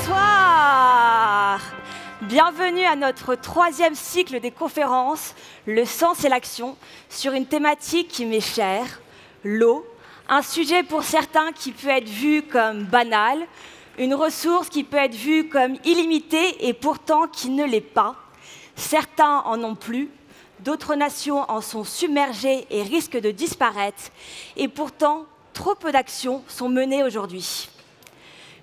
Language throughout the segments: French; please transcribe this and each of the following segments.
Bonsoir! Bienvenue à notre 3e cycle des conférences, Le sens et l'action, sur une thématique qui m'est chère, l'eau, un sujet pour certains qui peut être vu comme banal, une ressource qui peut être vue comme illimitée et pourtant qui ne l'est pas. Certains en ont plus, d'autres nations en sont submergées et risquent de disparaître, et pourtant, trop peu d'actions sont menées aujourd'hui.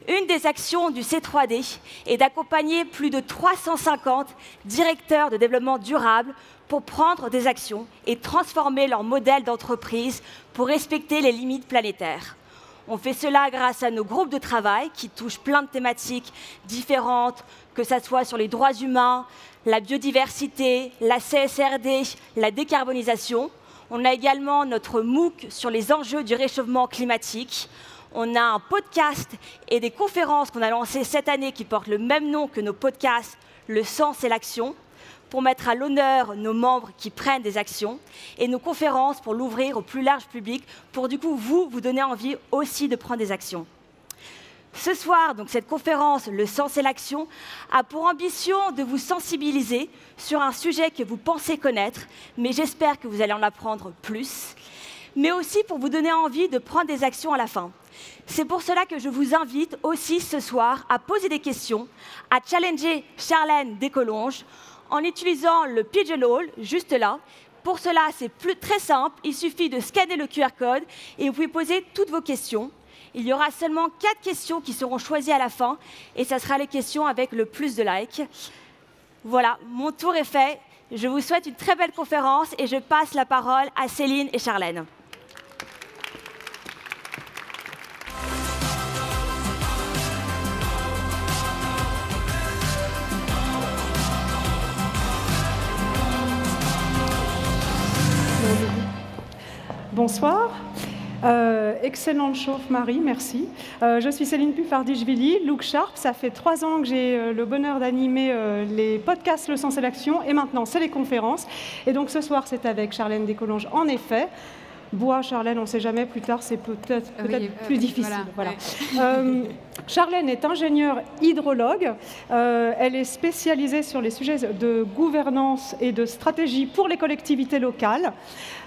Une des actions du C3D est d'accompagner plus de 350 directeurs de développement durable pour prendre des actions et transformer leur modèle d'entreprise pour respecter les limites planétaires. On fait cela grâce à nos groupes de travail qui touchent plein de thématiques différentes, que ce soit sur les droits humains, la biodiversité, la CSRD, la décarbonisation. On a également notre MOOC sur les enjeux du réchauffement climatique. On a un podcast et des conférences qu'on a lancées cette année qui portent le même nom que nos podcasts, Le sens et l'action, pour mettre à l'honneur nos membres qui prennent des actions, et nos conférences pour l'ouvrir au plus large public, pour du coup vous donner envie aussi de prendre des actions. Ce soir, donc, cette conférence, Le sens et l'action, a pour ambition de vous sensibiliser sur un sujet que vous pensez connaître, mais j'espère que vous allez en apprendre plus, mais aussi pour vous donner envie de prendre des actions à la fin. C'est pour cela que je vous invite aussi ce soir à poser des questions, à challenger Charlène Descolonges en utilisant le Pigeonhole, juste là. Pour cela, c'est très simple, il suffit de scanner le QR code et vous pouvez poser toutes vos questions. Il y aura seulement 4 questions qui seront choisies à la fin et ça sera les questions avec le plus de likes. Voilà, mon tour est fait. Je vous souhaite une très belle conférence et je passe la parole à Céline et Charlène. Bonsoir. Excellente chauffe, Marie, merci. Je suis Céline Puffardichvili, Look Sharp. Ça fait 3 ans que j'ai le bonheur d'animer les podcasts Le sens et l'action, et maintenant, c'est les conférences. Et donc, ce soir, c'est avec Charlène Descolonges, en effet. Bois, Charlène, on ne sait jamais, plus tard, c'est peut-être plus difficile. Voilà. Charlène est ingénieure hydrologue. Elle est spécialisée sur les sujets de gouvernance et de stratégie pour les collectivités locales.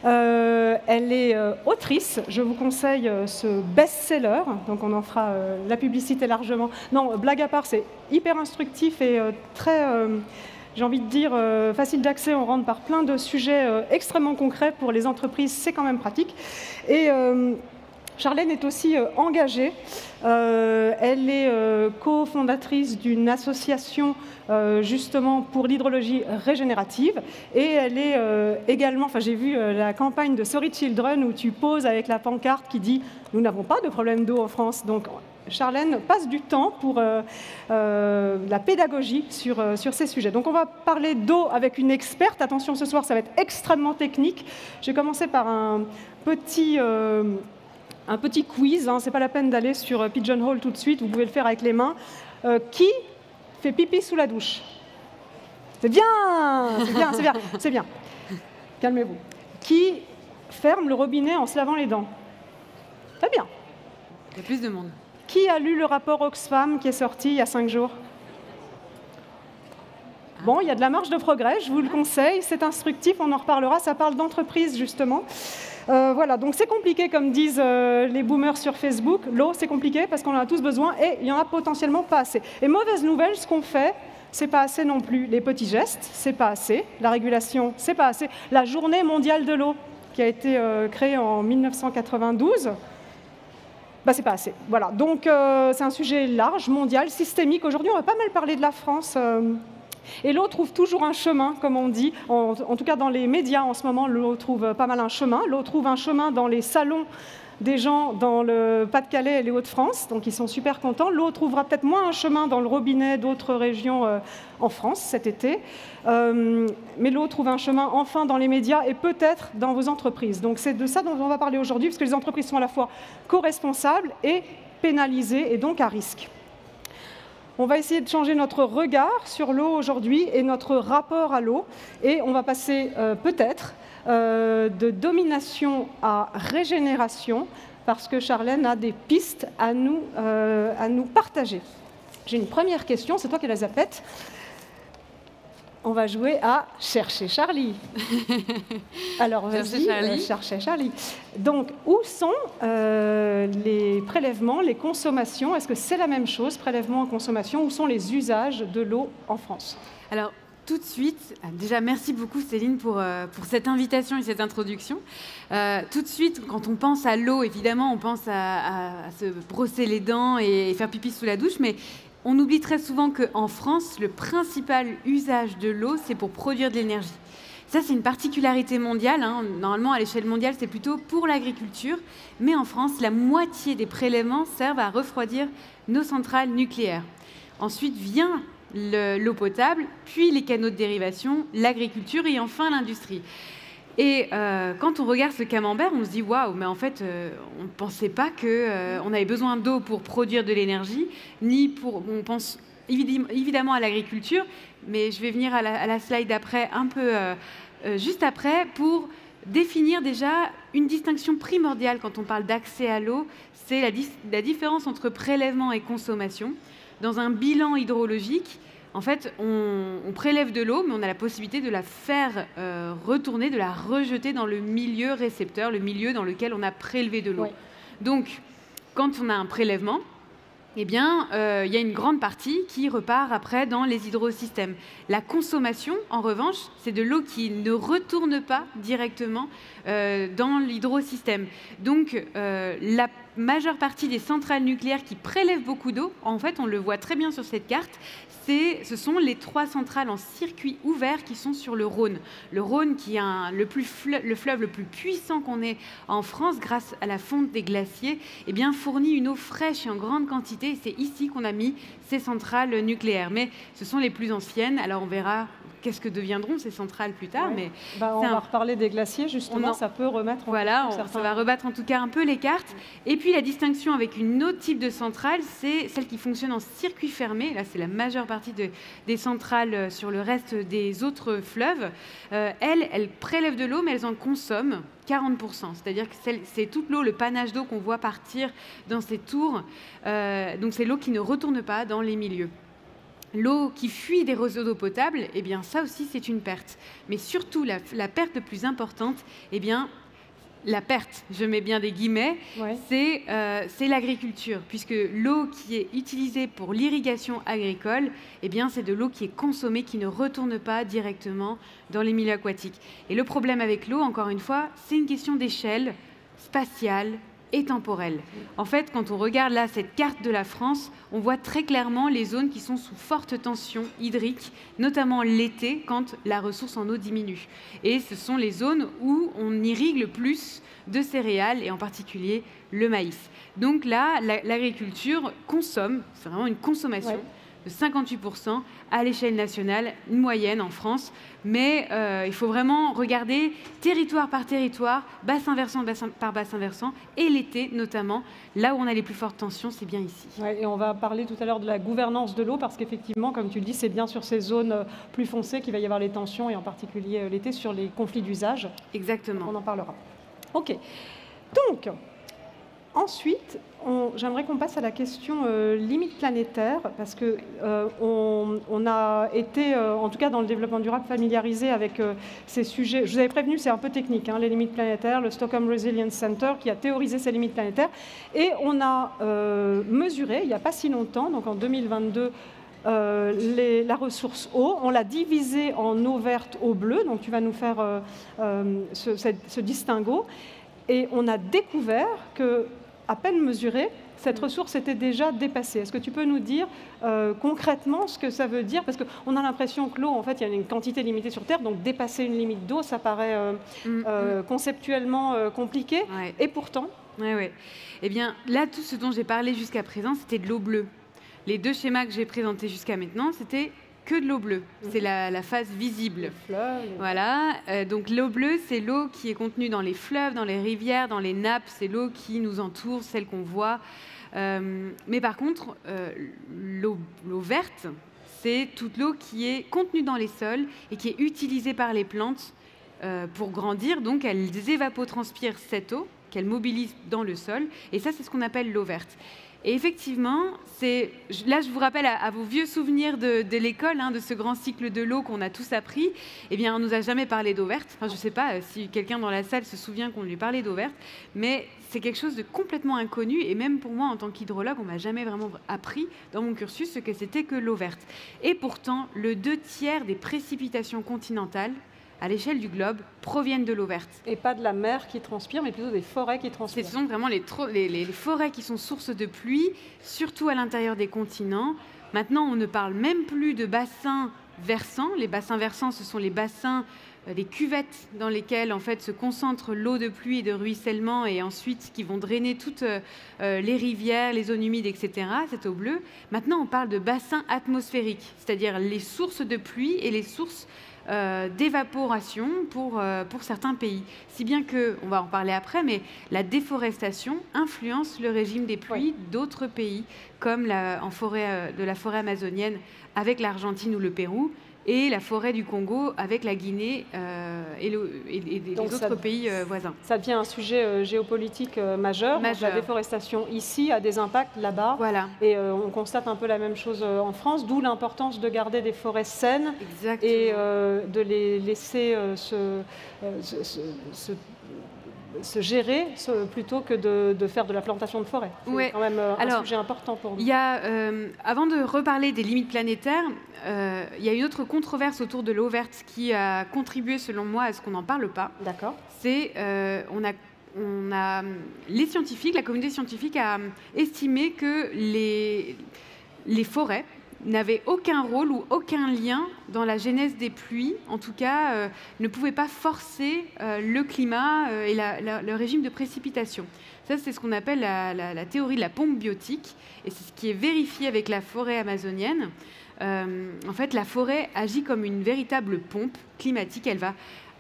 Elle est autrice. Je vous conseille ce best-seller. Donc, on en fera la publicité largement. Non, blague à part, c'est hyper instructif et très... j'ai envie de dire, facile d'accès, on rentre par plein de sujets extrêmement concrets. Pour les entreprises, c'est quand même pratique. Et Charlène est aussi engagée. Elle est cofondatrice d'une association justement pour l'hydrologie régénérative. Et elle est également, enfin j'ai vu la campagne de Sorry Children où tu poses avec la pancarte qui dit « Nous n'avons pas de problème d'eau en France ». Donc, Charlène passe du temps pour la pédagogie sur ces sujets. Donc on va parler d'eau avec une experte. Attention, ce soir, ça va être extrêmement technique. J'ai commencé par un petit quiz. Hein. Ce n'est pas la peine d'aller sur Pigeonhole tout de suite. Vous pouvez le faire avec les mains. Qui fait pipi sous la douche? C'est bien, c'est bien, c'est bien, c'est bien. Calmez-vous. Qui ferme le robinet en se lavant les dents? Très bien. Il y a plus de monde. Qui a lu le rapport Oxfam qui est sorti il y a 5 jours? Bon, il y a de la marge de progrès, je vous le conseille, c'est instructif, on en reparlera, ça parle d'entreprise justement. Voilà, donc c'est compliqué comme disent les boomers sur Facebook. L'eau, c'est compliqué parce qu'on en a tous besoin et il n'y en a potentiellement pas assez. Et mauvaise nouvelle, ce qu'on fait, c'est pas assez non plus. Les petits gestes, c'est pas assez. La régulation, c'est pas assez. La journée mondiale de l'eau, qui a été créée en 1992, c'est pas assez. Voilà. Donc, c'est un sujet large, mondial, systémique. Aujourd'hui, on va pas mal parler de la France. Et l'eau trouve toujours un chemin, comme on dit. En tout cas, dans les médias, en ce moment, l'eau trouve pas mal un chemin. L'eau trouve un chemin dans les salons des gens dans le Pas-de-Calais et les Hauts-de-France. Donc, ils sont super contents. L'eau trouvera peut-être moins un chemin dans le robinet d'autres régions en France cet été. Mais l'eau trouve un chemin enfin dans les médias et peut-être dans vos entreprises. Donc, c'est de ça dont on va parler aujourd'hui, parce que les entreprises sont à la fois co-responsables et pénalisées, et donc à risque. On va essayer de changer notre regard sur l'eau aujourd'hui et notre rapport à l'eau. Et on va passer peut-être de domination à régénération, parce que Charlène a des pistes à nous partager. J'ai une première question, c'est toi qui as la zapette. On va jouer à Chercher Charlie. Alors, vas-y, Chercher Charlie. Donc, où sont les prélèvements, les consommations? Est-ce que c'est la même chose, prélèvement et consommation? Où sont les usages de l'eau en France? Alors, tout de suite, déjà merci beaucoup Céline pour cette invitation et cette introduction. Tout de suite, quand on pense à l'eau, évidemment, on pense à se brosser les dents et faire pipi sous la douche, mais on oublie très souvent qu'en France, le principal usage de l'eau, c'est pour produire de l'énergie. Ça, c'est une particularité mondiale. Normalement, à l'échelle mondiale, c'est plutôt pour l'agriculture. Mais en France, la moitié des prélèvements servent à refroidir nos centrales nucléaires. Ensuite vient l'eau potable, puis les canaux de dérivation, l'agriculture et enfin l'industrie. Et quand on regarde ce camembert, on se dit waouh, mais en fait, on ne pensait pas qu'on avait besoin d'eau pour produire de l'énergie, on pense évidemment à l'agriculture, mais je vais venir à la slide d'après, juste après, pour définir déjà une distinction primordiale quand on parle d'accès à l'eau, c'est la différence entre prélèvement et consommation. Dans un bilan hydrologique, en fait, on prélève de l'eau, mais on a la possibilité de la faire retourner, de la rejeter dans le milieu récepteur, le milieu dans lequel on a prélevé de l'eau. Oui. Donc, quand on a un prélèvement, eh bien, il y a une grande partie qui repart après dans les hydrosystèmes. La consommation, en revanche, c'est de l'eau qui ne retourne pas directement dans l'hydrosystème. Donc, la majeure partie des centrales nucléaires qui prélèvent beaucoup d'eau, en fait, on le voit très bien sur cette carte, ce sont les 3 centrales en circuit ouvert qui sont sur le Rhône. Le Rhône qui est le fleuve le plus puissant qu'on ait en France grâce à la fonte des glaciers, eh bien, fournit une eau fraîche et en grande quantité. Et c'est ici qu'on a mis ces centrales nucléaires. Mais ce sont les plus anciennes. Alors on verra qu'est-ce que deviendront ces centrales plus tard. Ouais. Mais on va reparler des glaciers, justement, ça peut remettre... ça va rebattre en tout cas un peu les cartes. Et puis la distinction avec une autre type de centrale, c'est celle qui fonctionne en circuit fermé. Là, c'est la majeure partie des centrales sur le reste des autres fleuves. Elles prélèvent de l'eau, mais elles en consomment 40%. C'est-à-dire que c'est toute l'eau, le panache d'eau qu'on voit partir dans ces tours. Donc c'est l'eau qui ne retourne pas dans les milieux. L'eau qui fuit des réseaux d'eau potable, eh bien ça aussi c'est une perte. Mais surtout la perte la plus importante, eh bien la perte, je mets bien des guillemets, c'est l'agriculture, puisque l'eau qui est utilisée pour l'irrigation agricole, eh bien c'est de l'eau qui est consommée, qui ne retourne pas directement dans les milieux aquatiques. Et le problème avec l'eau, encore une fois, c'est une question d'échelle spatiale et temporelle. En fait, quand on regarde là cette carte de la France, on voit très clairement les zones qui sont sous forte tension hydrique, notamment l'été, quand la ressource en eau diminue. Et ce sont les zones où on irrigue le plus de céréales, et en particulier le maïs. Donc là, l'agriculture consomme, c'est vraiment une consommation de 58% à l'échelle nationale, une moyenne en France. Mais il faut vraiment regarder territoire par territoire, bassin versant par bassin versant, et l'été notamment, là où on a les plus fortes tensions, c'est bien ici. Ouais, et on va parler tout à l'heure de la gouvernance de l'eau, parce qu'effectivement, comme tu le dis, c'est bien sur ces zones plus foncées qu'il va y avoir les tensions, et en particulier l'été sur les conflits d'usage. Exactement. On en parlera. Ok. Donc, ensuite, j'aimerais qu'on passe à la question limite planétaire, parce que on a été, en tout cas dans le développement durable, familiarisé avec ces sujets. Je vous avais prévenu, c'est un peu technique, les limites planétaires, le Stockholm Resilience Center qui a théorisé ces limites planétaires. Et on a mesuré, il n'y a pas si longtemps, donc en 2022, la ressource eau, on l'a divisée en eau verte, eau bleue, donc tu vas nous faire ce distinguo. Et on a découvert que, à peine mesurée, cette ressource était déjà dépassée. Est-ce que tu peux nous dire concrètement ce que ça veut dire? Parce qu'on a l'impression que l'eau, en fait, il y a une quantité limitée sur Terre, donc dépasser une limite d'eau, ça paraît conceptuellement compliqué. Ouais. Et pourtant... Oui. Eh bien, là, tout ce dont j'ai parlé jusqu'à présent, c'était de l'eau bleue. Les 2 schémas que j'ai présentés jusqu'à maintenant, c'était que de l'eau bleue. C'est la phase visible. Les fleuves. Voilà. Donc l'eau bleue, c'est l'eau qui est contenue dans les fleuves, dans les rivières, dans les nappes. C'est l'eau qui nous entoure, celle qu'on voit. Mais par contre, l'eau verte, c'est toute l'eau qui est contenue dans les sols et qui est utilisée par les plantes pour grandir. Donc elles évapotranspirent cette eau qu'elles mobilisent dans le sol. Et ça, c'est ce qu'on appelle l'eau verte. Et effectivement, là je vous rappelle à vos vieux souvenirs de l'école, de ce grand cycle de l'eau qu'on a tous appris. Eh bien, on nous a jamais parlé d'eau verte. Enfin, je ne sais pas si quelqu'un dans la salle se souvient qu'on lui parlait d'eau verte, mais c'est quelque chose de complètement inconnu. Et même pour moi, en tant qu'hydrologue, on m'a jamais vraiment appris dans mon cursus ce que c'était que l'eau verte. Et pourtant, le 2/3 des précipitations continentales à l'échelle du globe proviennent de l'eau verte. Et pas de la mer qui transpire, mais plutôt des forêts qui transpirent. Ce sont vraiment les forêts qui sont source de pluie, surtout à l'intérieur des continents. Maintenant, on ne parle même plus de bassins versants. Les bassins versants, ce sont les bassins, des cuvettes dans lesquelles en fait se concentre l'eau de pluie et de ruissellement et ensuite qui vont drainer toutes les rivières, les zones humides, etc., cette eau bleue. Maintenant, on parle de bassins atmosphériques, c'est-à-dire les sources de pluie et les sources d'évaporation pour certains pays. Si bien que, on va en parler après, mais la déforestation influence le régime des pluies d'autres pays, comme de la forêt amazonienne avec l'Argentine ou le Pérou, et la forêt du Congo avec la Guinée et les autres pays voisins. Ça devient un sujet géopolitique majeur. Donc la déforestation ici a des impacts là-bas. Voilà. Et on constate un peu la même chose en France, d'où l'importance de garder des forêts saines. Exactement. Et de les laisser se gérer plutôt que de faire de la plantation de forêt. C'est quand même un sujet important pour nous. Il y a, avant de reparler des limites planétaires, il y a une autre controverse autour de l'eau verte qui a contribué, selon moi, à ce qu'on n'en parle pas. D'accord. C'est les scientifiques, la communauté scientifique a estimé que les forêts n'avait aucun rôle ou aucun lien dans la genèse des pluies, en tout cas ne pouvait pas forcer le climat et le régime de précipitation. Ça, c'est ce qu'on appelle la théorie de la pompe biotique, et c'est ce qui est vérifié avec la forêt amazonienne. En fait, la forêt agit comme une véritable pompe climatique. Elle va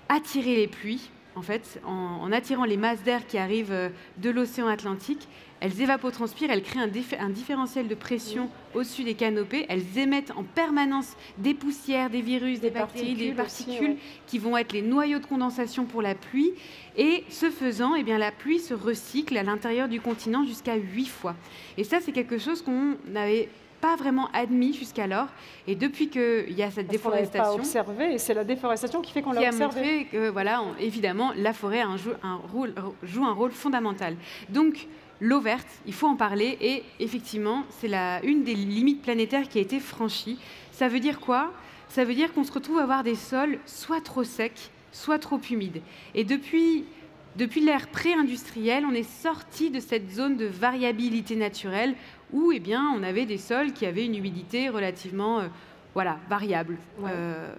attirer les pluies, en fait, en attirant les masses d'air qui arrivent de l'océan Atlantique. Elles évapotranspirent, elles créent un différentiel de pression au-dessus des canopées. Elles émettent en permanence des poussières, des virus, des bactéries, des particules aussi, qui vont être les noyaux de condensation pour la pluie. Et ce faisant, eh bien, la pluie se recycle à l'intérieur du continent jusqu'à 8 fois. Et ça, c'est quelque chose qu'on n'avait pas vraiment admis jusqu'alors. Et depuis qu'il y a cette déforestation... On l'avait pas observé, et c'est la déforestation qui fait qu'on l'a observé. Qui a montré que, voilà, évidemment, la forêt joue un rôle fondamental. Donc, l'eau verte, il faut en parler, et effectivement, c'est une des limites planétaires qui a été franchie. Ça veut dire quoi ? Ça veut dire qu'on se retrouve à avoir des sols soit trop secs, soit trop humides. Et depuis l'ère pré-industrielle, on est sorti de cette zone de variabilité naturelle où eh bien, on avait des sols qui avaient une humidité relativement variable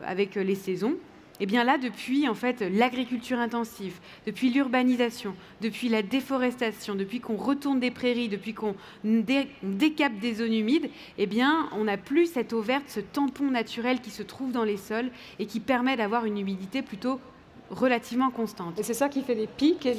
avec les saisons. Et bien là, depuis en fait, l'agriculture intensive, depuis l'urbanisation, depuis la déforestation, depuis qu'on retourne des prairies, depuis qu'on décape des zones humides, eh bien, on n'a plus cette eau verte, ce tampon naturel qui se trouve dans les sols et qui permet d'avoir une humidité plutôt relativement constante. Et c'est ça qui fait les pics et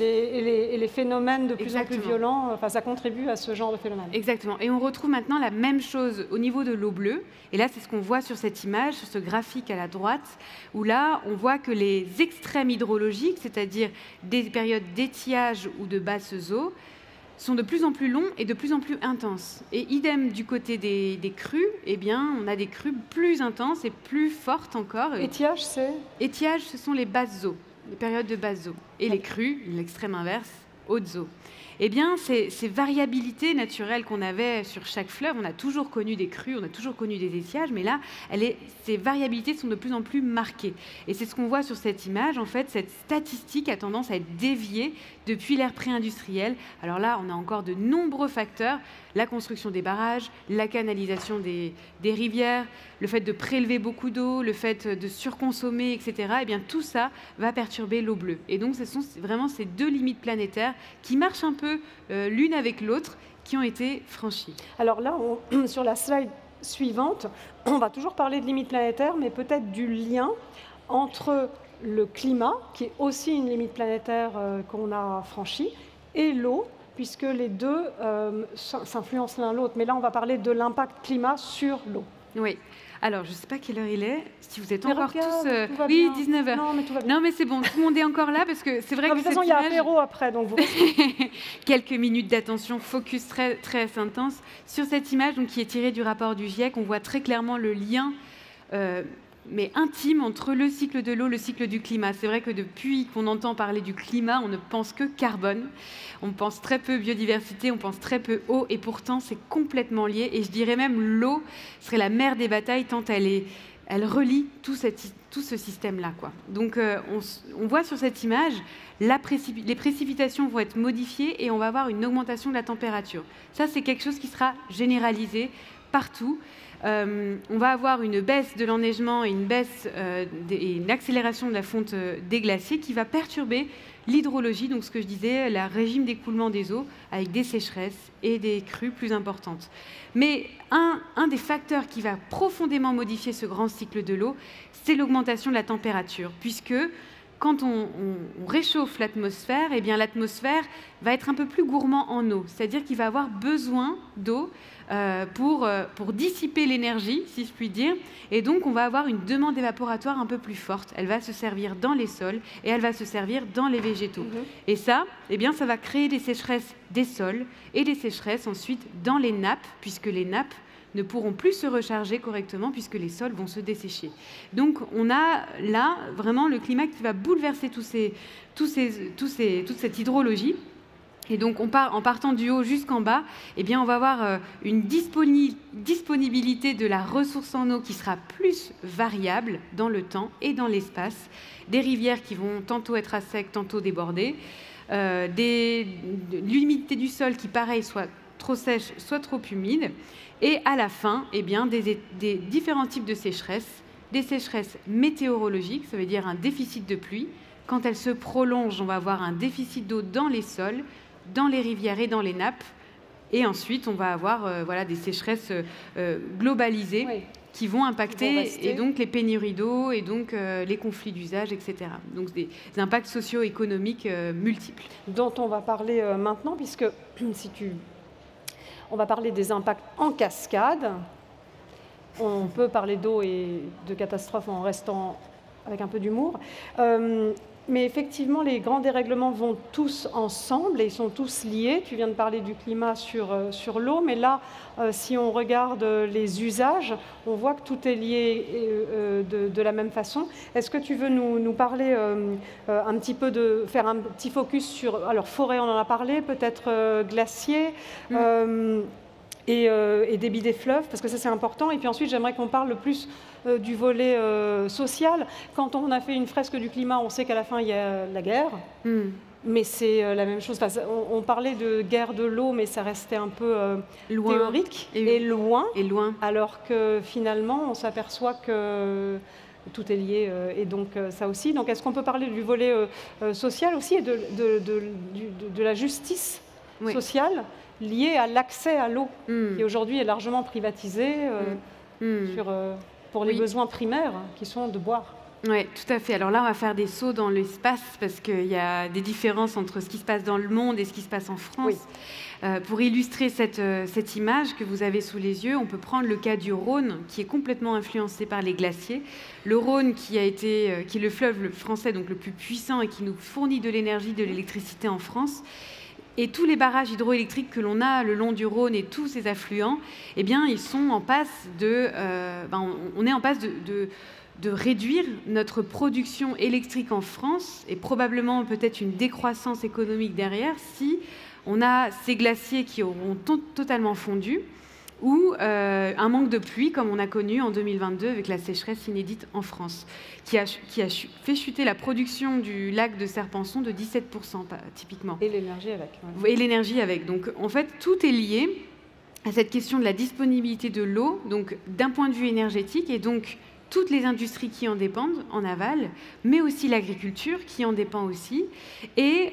les phénomènes de plus en plus violents. Enfin, ça contribue à ce genre de phénomène. Exactement. Et on retrouve maintenant la même chose au niveau de l'eau bleue. Et là, c'est ce qu'on voit sur cette image, sur ce graphique à la droite, où là, on voit que les extrêmes hydrologiques, c'est-à-dire des périodes d'étiage ou de basses eaux, sont de plus en plus longs et de plus en plus intenses. Et idem du côté des crues, eh bien, on a des crues plus intenses et plus fortes encore. Étiage, c'est ? Étiage, ce sont les basses eaux, les périodes de basses eaux. Et les crues, l'extrême inverse, hautes eaux. Eh bien, ces variabilités naturelles qu'on avait sur chaque fleuve, on a toujours connu des crues, on a toujours connu des étiages, mais là, ces variabilités sont de plus en plus marquées. Et c'est ce qu'on voit sur cette image. En fait, cette statistique a tendance à être déviée depuis l'ère pré-industrielle. Alors là, on a encore de nombreux facteurs. La construction des barrages, la canalisation des rivières, le fait de prélever beaucoup d'eau, le fait de surconsommer, etc. Eh bien, tout ça va perturber l'eau bleue. Et donc, ce sont vraiment ces deux limites planétaires qui marchent un peu l'une avec l'autre, qui ont été franchies. Alors là, sur la slide suivante, on va toujours parler de limites planétaires, mais peut-être du lien entre le climat, qui est aussi une limite planétaire qu'on a franchie, et l'eau, puisque les deux s'influencent l'un l'autre. Mais là, on va parler de l'impact climat sur l'eau. Oui. Alors, je ne sais pas quelle heure il est, si vous êtes Mais encore regarde, tous... tout va Oui, bien. 19h. Non, mais tout va bien. Non, mais c'est bon, tout le monde est encore là, parce que c'est vrai Non, que de toute façon, cette il y a image- apéro après, donc vous... Quelques minutes d'attention, focus très, très intense. Sur cette image donc, qui est tirée du rapport du GIEC, on voit très clairement le lien mais intime entre le cycle de l'eau et le cycle du climat. C'est vrai que depuis qu'on entend parler du climat, on ne pense que carbone. On pense très peu biodiversité, on pense très peu eau, et pourtant c'est complètement lié. Et je dirais même l'eau serait la mère des batailles tant elle relie tout ce système-là, quoi. Donc on voit sur cette image, les précipitations vont être modifiées et on va avoir une augmentation de la température. Ça, c'est quelque chose qui sera généralisé partout. On va avoir une baisse de l'enneigement et une accélération de la fonte des glaciers qui va perturber l'hydrologie, donc ce que je disais, le régime d'écoulement des eaux, avec des sécheresses et des crues plus importantes. Mais un des facteurs qui va profondément modifier ce grand cycle de l'eau, c'est l'augmentation de la température, puisque quand on réchauffe l'atmosphère, eh bien l'atmosphère va être un peu plus gourmand en eau, c'est-à-dire qu'il va avoir besoin d'eau pour dissiper l'énergie, si je puis dire, et donc on va avoir une demande évaporatoire un peu plus forte. Elle va se servir dans les sols et elle va se servir dans les végétaux. Et ça, eh bien, ça va créer des sécheresses des sols et des sécheresses ensuite dans les nappes, puisque les nappes ne pourront plus se recharger correctement puisque les sols vont se dessécher. Donc on a là vraiment le climat qui va bouleverser toute cette hydrologie. Et donc, en partant du haut jusqu'en bas, eh bien, on va avoir une disponibilité de la ressource en eau qui sera plus variable dans le temps et dans l'espace. Des rivières qui vont tantôt être à sec, tantôt déborder. L'humidité du sol qui, pareil, soit trop sèche, soit trop humide. Et à la fin, eh bien, des différents types de sécheresses. Des sécheresses météorologiques, ça veut dire un déficit de pluie. Quand elles se prolongent, on va avoir un déficit d'eau dans les sols, dans les rivières et dans les nappes. Et ensuite, on va avoir des sécheresses globalisées qui vont impacter et donc les pénuries d'eau et donc les conflits d'usage, etc. Donc des impacts socio-économiques multiples. Dont on va parler maintenant, puisque on va parler des impacts en cascade. On peut parler d'eau et de catastrophes en restant avec un peu d'humour. Mais effectivement, les grands dérèglements vont tous ensemble et ils sont tous liés. Tu viens de parler du climat sur l'eau, mais là, si on regarde les usages, on voit que tout est lié de la même façon. Est-ce que tu veux nous parler un petit peu faire un petit focus sur, alors forêt, on en a parlé, peut-être glacier et débit des fleuves, parce que ça c'est important. Et puis ensuite, j'aimerais qu'on parle plus du volet social. Quand on a fait une fresque du climat, on sait qu'à la fin, il y a la guerre. Mais c'est la même chose. Enfin, on parlait de guerre de l'eau, mais ça restait un peu théorique et loin. Alors que finalement, on s'aperçoit que tout est lié, et donc ça aussi. Donc est-ce qu'on peut parler du volet social aussi et de la justice sociale liée à l'accès à l'eau, qui aujourd'hui est largement privatisée pour les besoins primaires, qui sont de boire. Oui, tout à fait. Alors là, on va faire des sauts dans l'espace parce qu'il y a des différences entre ce qui se passe dans le monde et ce qui se passe en France. Pour illustrer cette image que vous avez sous les yeux, on peut prendre le cas du Rhône, qui est complètement influencé par les glaciers. Le Rhône, qui est le fleuve français donc le plus puissant et qui nous fournit de l'énergie, de l'électricité en France. Et tous les barrages hydroélectriques que l'on a le long du Rhône et tous ces affluents, eh bien, ils sont en passe on est en passe de réduire notre production électrique en France et probablement peut-être une décroissance économique derrière si on a ces glaciers qui auront totalement fondu ou un manque de pluie comme on a connu en 2022 avec la sécheresse inédite en France qui a fait chuter la production du lac de Serpenson de 17% typiquement. Et l'énergie avec. Et l'énergie avec. Donc en fait tout est lié à cette question de la disponibilité de l'eau, donc d'un point de vue énergétique et donc toutes les industries qui en dépendent en aval, mais aussi l'agriculture qui en dépend aussi, et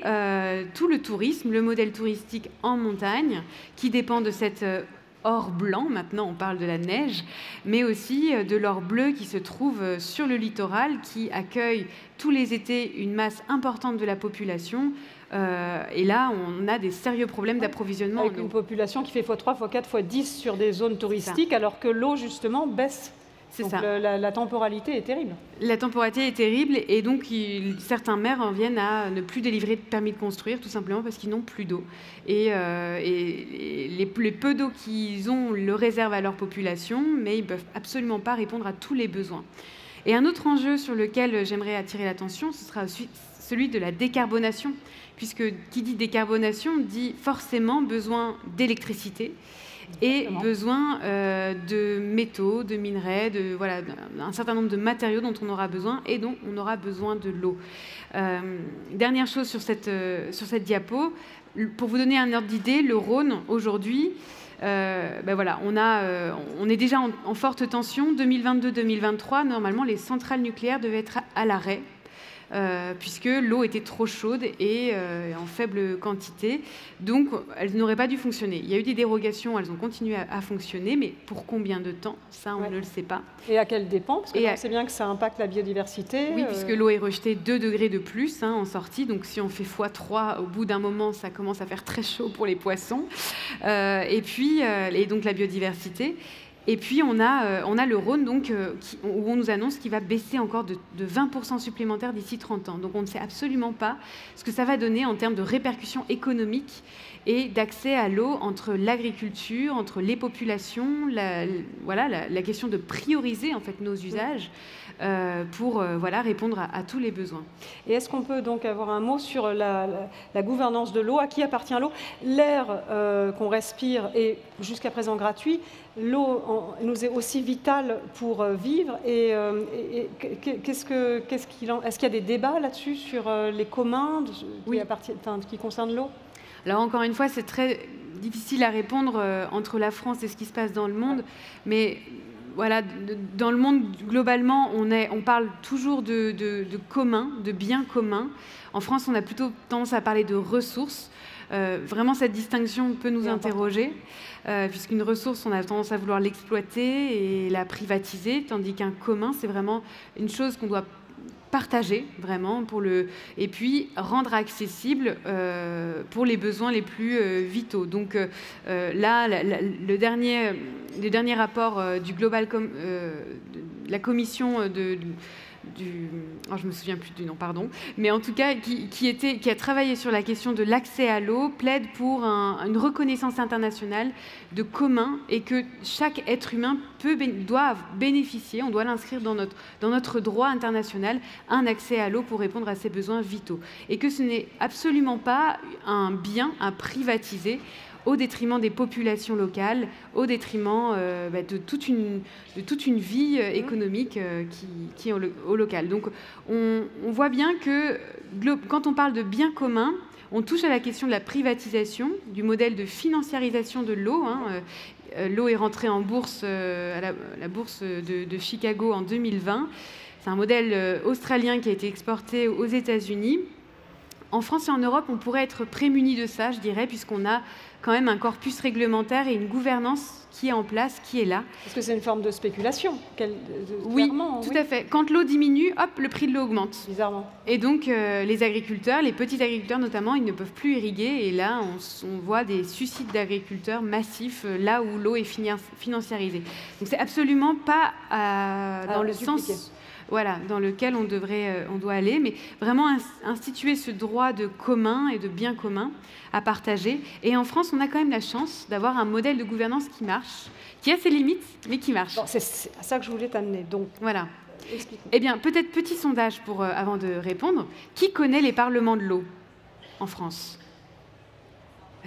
tout le tourisme, le modèle touristique en montagne qui dépend de cette or blanc, maintenant on parle de la neige, mais aussi de l'or bleu qui se trouve sur le littoral, qui accueille tous les étés une masse importante de la population Et là, on a des sérieux problèmes d'approvisionnement. Avec une population qui fait x3, x4, x10 sur des zones touristiques, alors que l'eau, justement, baisse. C'est donc ça. La temporalité est terrible. La temporalité est terrible et donc certains maires en viennent à ne plus délivrer de permis de construire tout simplement parce qu'ils n'ont plus d'eau. Et les peu d'eau qu'ils ont le réservent à leur population, mais ils ne peuvent absolument pas répondre à tous les besoins. Et un autre enjeu sur lequel j'aimerais attirer l'attention, ce sera celui de la décarbonation, puisque qui dit décarbonation dit forcément besoin d'électricité. Et besoin de métaux, de minerais, voilà, un certain nombre de matériaux dont on aura besoin et dont on aura besoin de l'eau. Dernière chose sur cette diapo, pour vous donner un ordre d'idée, le Rhône, aujourd'hui, voilà, on est déjà en forte tension. 2022-2023, normalement, les centrales nucléaires devaient être à l'arrêt. Puisque l'eau était trop chaude et en faible quantité. Donc, elles n'auraient pas dû fonctionner. Il y a eu des dérogations, elles ont continué à fonctionner, mais pour combien de temps? Ça, on ne le sait pas. Et à quelles dépenses? Parce que on sait bien que ça impacte la biodiversité. Oui, puisque l'eau est rejetée 2 degrés de plus en sortie. Donc, si on fait x3, au bout d'un moment, ça commence à faire très chaud pour les poissons. Et donc, la biodiversité. Et puis, on a le Rhône, donc, où on nous annonce qu'il va baisser encore de 20% supplémentaires d'ici 30 ans. Donc, on ne sait absolument pas ce que ça va donner en termes de répercussions économiques et d'accès à l'eau entre l'agriculture, entre les populations, la question de prioriser en fait, nos usages pour répondre à tous les besoins. Et est-ce qu'on peut donc avoir un mot sur la gouvernance de l'eau? À qui appartient l'eau? L'air qu'on respire est jusqu'à présent gratuit. L'eau nous est aussi vitale pour vivre. Est-ce qu'il y a des débats là-dessus sur les communs qui concernent l'eau? Alors encore une fois, c'est très difficile à répondre entre la France et ce qui se passe dans le monde, mais voilà, dans le monde globalement, on parle toujours de commun, de biens communs. En France, on a plutôt tendance à parler de ressources. Vraiment, cette distinction peut nous interroger, puisqu'une ressource, on a tendance à vouloir l'exploiter et la privatiser, tandis qu'un commun, c'est vraiment une chose qu'on doit partager vraiment et puis rendre accessible pour les besoins les plus vitaux. Donc là, le dernier rapport du Global la commission je me souviens plus du nom, pardon, mais en tout cas qui a travaillé sur la question de l'accès à l'eau, plaide pour une reconnaissance internationale de commun et que chaque être humain doit bénéficier, on doit l'inscrire dans notre droit international, un accès à l'eau pour répondre à ses besoins vitaux. Et que ce n'est absolument pas un bien à privatiser au détriment des populations locales, au détriment de toute une vie économique qui est au local. Donc on voit bien que quand on parle de biens communs, on touche à la question de la privatisation, du modèle de financiarisation de l'eau. L'eau est rentrée en bourse, à la bourse de Chicago en 2020. C'est un modèle australien qui a été exporté aux États-Unis. En France et en Europe, on pourrait être prémunis de ça, je dirais, puisqu'on a quand même un corpus réglementaire et une gouvernance qui est en place, qui est là. Est-ce que c'est une forme de spéculation? Oui, tout à fait. Quand l'eau diminue, hop, le prix de l'eau augmente. Bizarrement. Et donc, les agriculteurs, les petits agriculteurs notamment, ils ne peuvent plus irriguer. Et là, on voit des suicides d'agriculteurs massifs là où l'eau est financiarisée. Donc, c'est absolument pas dans le sens... Voilà, dans lequel on doit aller, mais vraiment instituer ce droit de commun et de bien commun à partager. Et en France, on a quand même la chance d'avoir un modèle de gouvernance qui marche, qui a ses limites, mais qui marche. C'est à ça que je voulais t'amener. Donc, voilà. Eh bien, peut-être petit sondage avant de répondre. Qui connaît les parlements de l'eau en France?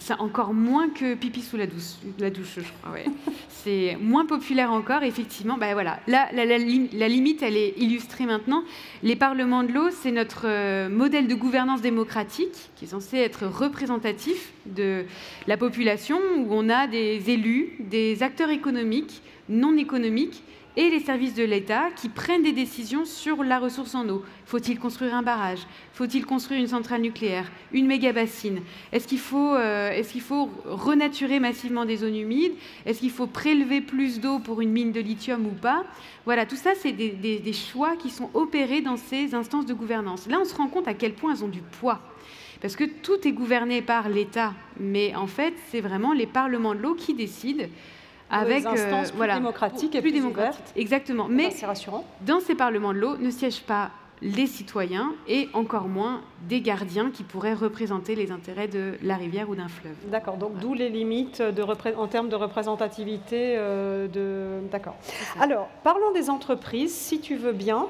C'est encore moins que pipi sous la douche, je crois. Ouais. C'est moins populaire encore, effectivement. Voilà. Là, la limite, elle est illustrée maintenant. Les parlements de l'eau, c'est notre modèle de gouvernance démocratique qui est censé être représentatif de la population, où on a des élus, des acteurs économiques, non économiques, et les services de l'État qui prennent des décisions sur la ressource en eau. Faut-il construire un barrage? Faut-il construire une centrale nucléaire? Une méga-bassine? Est-ce qu'il faut renaturer massivement des zones humides? Est-ce qu'il faut prélever plus d'eau pour une mine de lithium ou pas? Voilà, tout ça, c'est des choix qui sont opérés dans ces instances de gouvernance. Là, on se rend compte à quel point elles ont du poids. Parce que tout est gouverné par l'État, mais en fait, c'est vraiment les parlements de l'eau qui décident avec des instances plus démocratiques et plus ouvertes. Exactement. Mais c'est rassurant. Dans ces parlements de l'eau ne siègent pas les citoyens et encore moins des gardiens qui pourraient représenter les intérêts de la rivière ou d'un fleuve. D'accord, donc d'où les limites en termes de représentativité. D'accord. Alors, parlons des entreprises, si tu veux bien.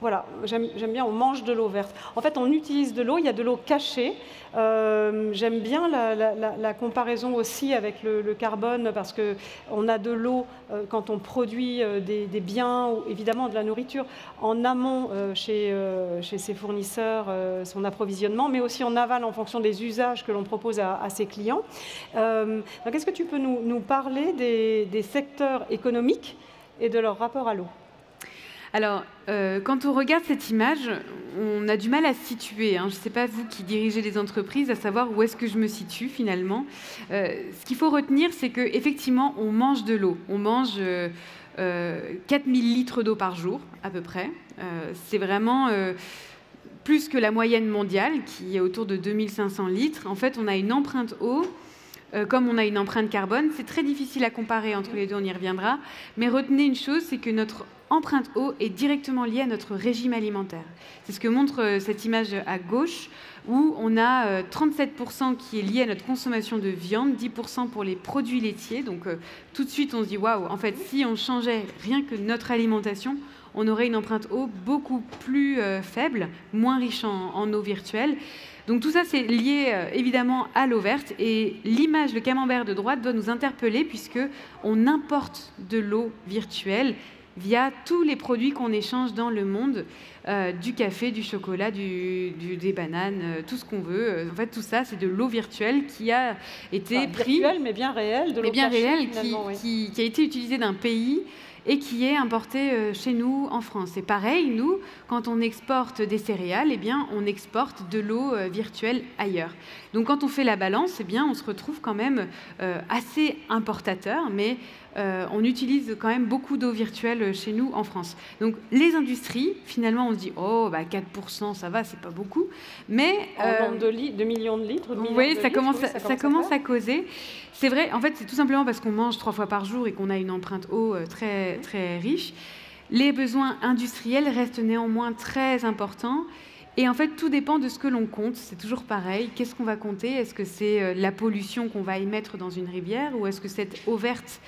Voilà, j'aime bien, on mange de l'eau verte. En fait, on utilise de l'eau, il y a de l'eau cachée. J'aime bien la comparaison aussi avec le carbone, parce qu'on a de l'eau quand on produit des biens, ou évidemment de la nourriture, en amont chez ses fournisseurs, son approvisionnement, mais aussi en aval en fonction des usages que l'on propose à ses clients. Donc, est-ce que tu peux nous parler des secteurs économiques et de leur rapport à l'eau ? Alors, quand on regarde cette image, on a du mal à se situer. Je ne sais pas, vous qui dirigez les entreprises, à savoir où est-ce que je me situe finalement. Ce qu'il faut retenir, c'est qu'effectivement, on mange de l'eau. On mange 4000 litres d'eau par jour, à peu près. C'est vraiment plus que la moyenne mondiale, qui est autour de 2500 litres. En fait, on a une empreinte eau. Comme on a une empreinte carbone, c'est très difficile à comparer entre les deux, on y reviendra. Mais retenez une chose, c'est que notre empreinte eau est directement liée à notre régime alimentaire. C'est ce que montre cette image à gauche, où on a 37% qui est lié à notre consommation de viande, 10% pour les produits laitiers. Donc tout de suite, on se dit, waouh, en fait, si on changeait rien que notre alimentation, on aurait une empreinte eau beaucoup plus faible, moins riche en eau virtuelle. Donc tout ça, c'est lié évidemment à l'eau verte. Et l'image, le camembert de droite, doit nous interpeller puisqu'on importe de l'eau virtuelle via tous les produits qu'on échange dans le monde, du café, du chocolat, des bananes, tout ce qu'on veut. En fait, tout ça, c'est de l'eau virtuelle qui a été virtuelle, mais bien réelle, de l'eau cachée, qui a été utilisée d'un pays et qui est importé chez nous en France. C'est pareil, nous, quand on exporte des céréales, eh bien, on exporte de l'eau virtuelle ailleurs. Donc quand on fait la balance, eh bien, on se retrouve quand même assez importateur, mais on utilise quand même beaucoup d'eau virtuelle chez nous en France. Donc les industries, finalement, on se dit, oh, 4%, ça va, c'est pas beaucoup. Mais en nombre de millions de litres, ça commence à causer. C'est vrai, en fait, c'est tout simplement parce qu'on mange 3 fois par jour et qu'on a une empreinte eau très, très riche. Les besoins industriels restent néanmoins très importants. Et en fait, tout dépend de ce que l'on compte. C'est toujours pareil. Qu'est-ce qu'on va compter? Est-ce que c'est la pollution qu'on va émettre dans une rivière, ou est-ce que cette eau verte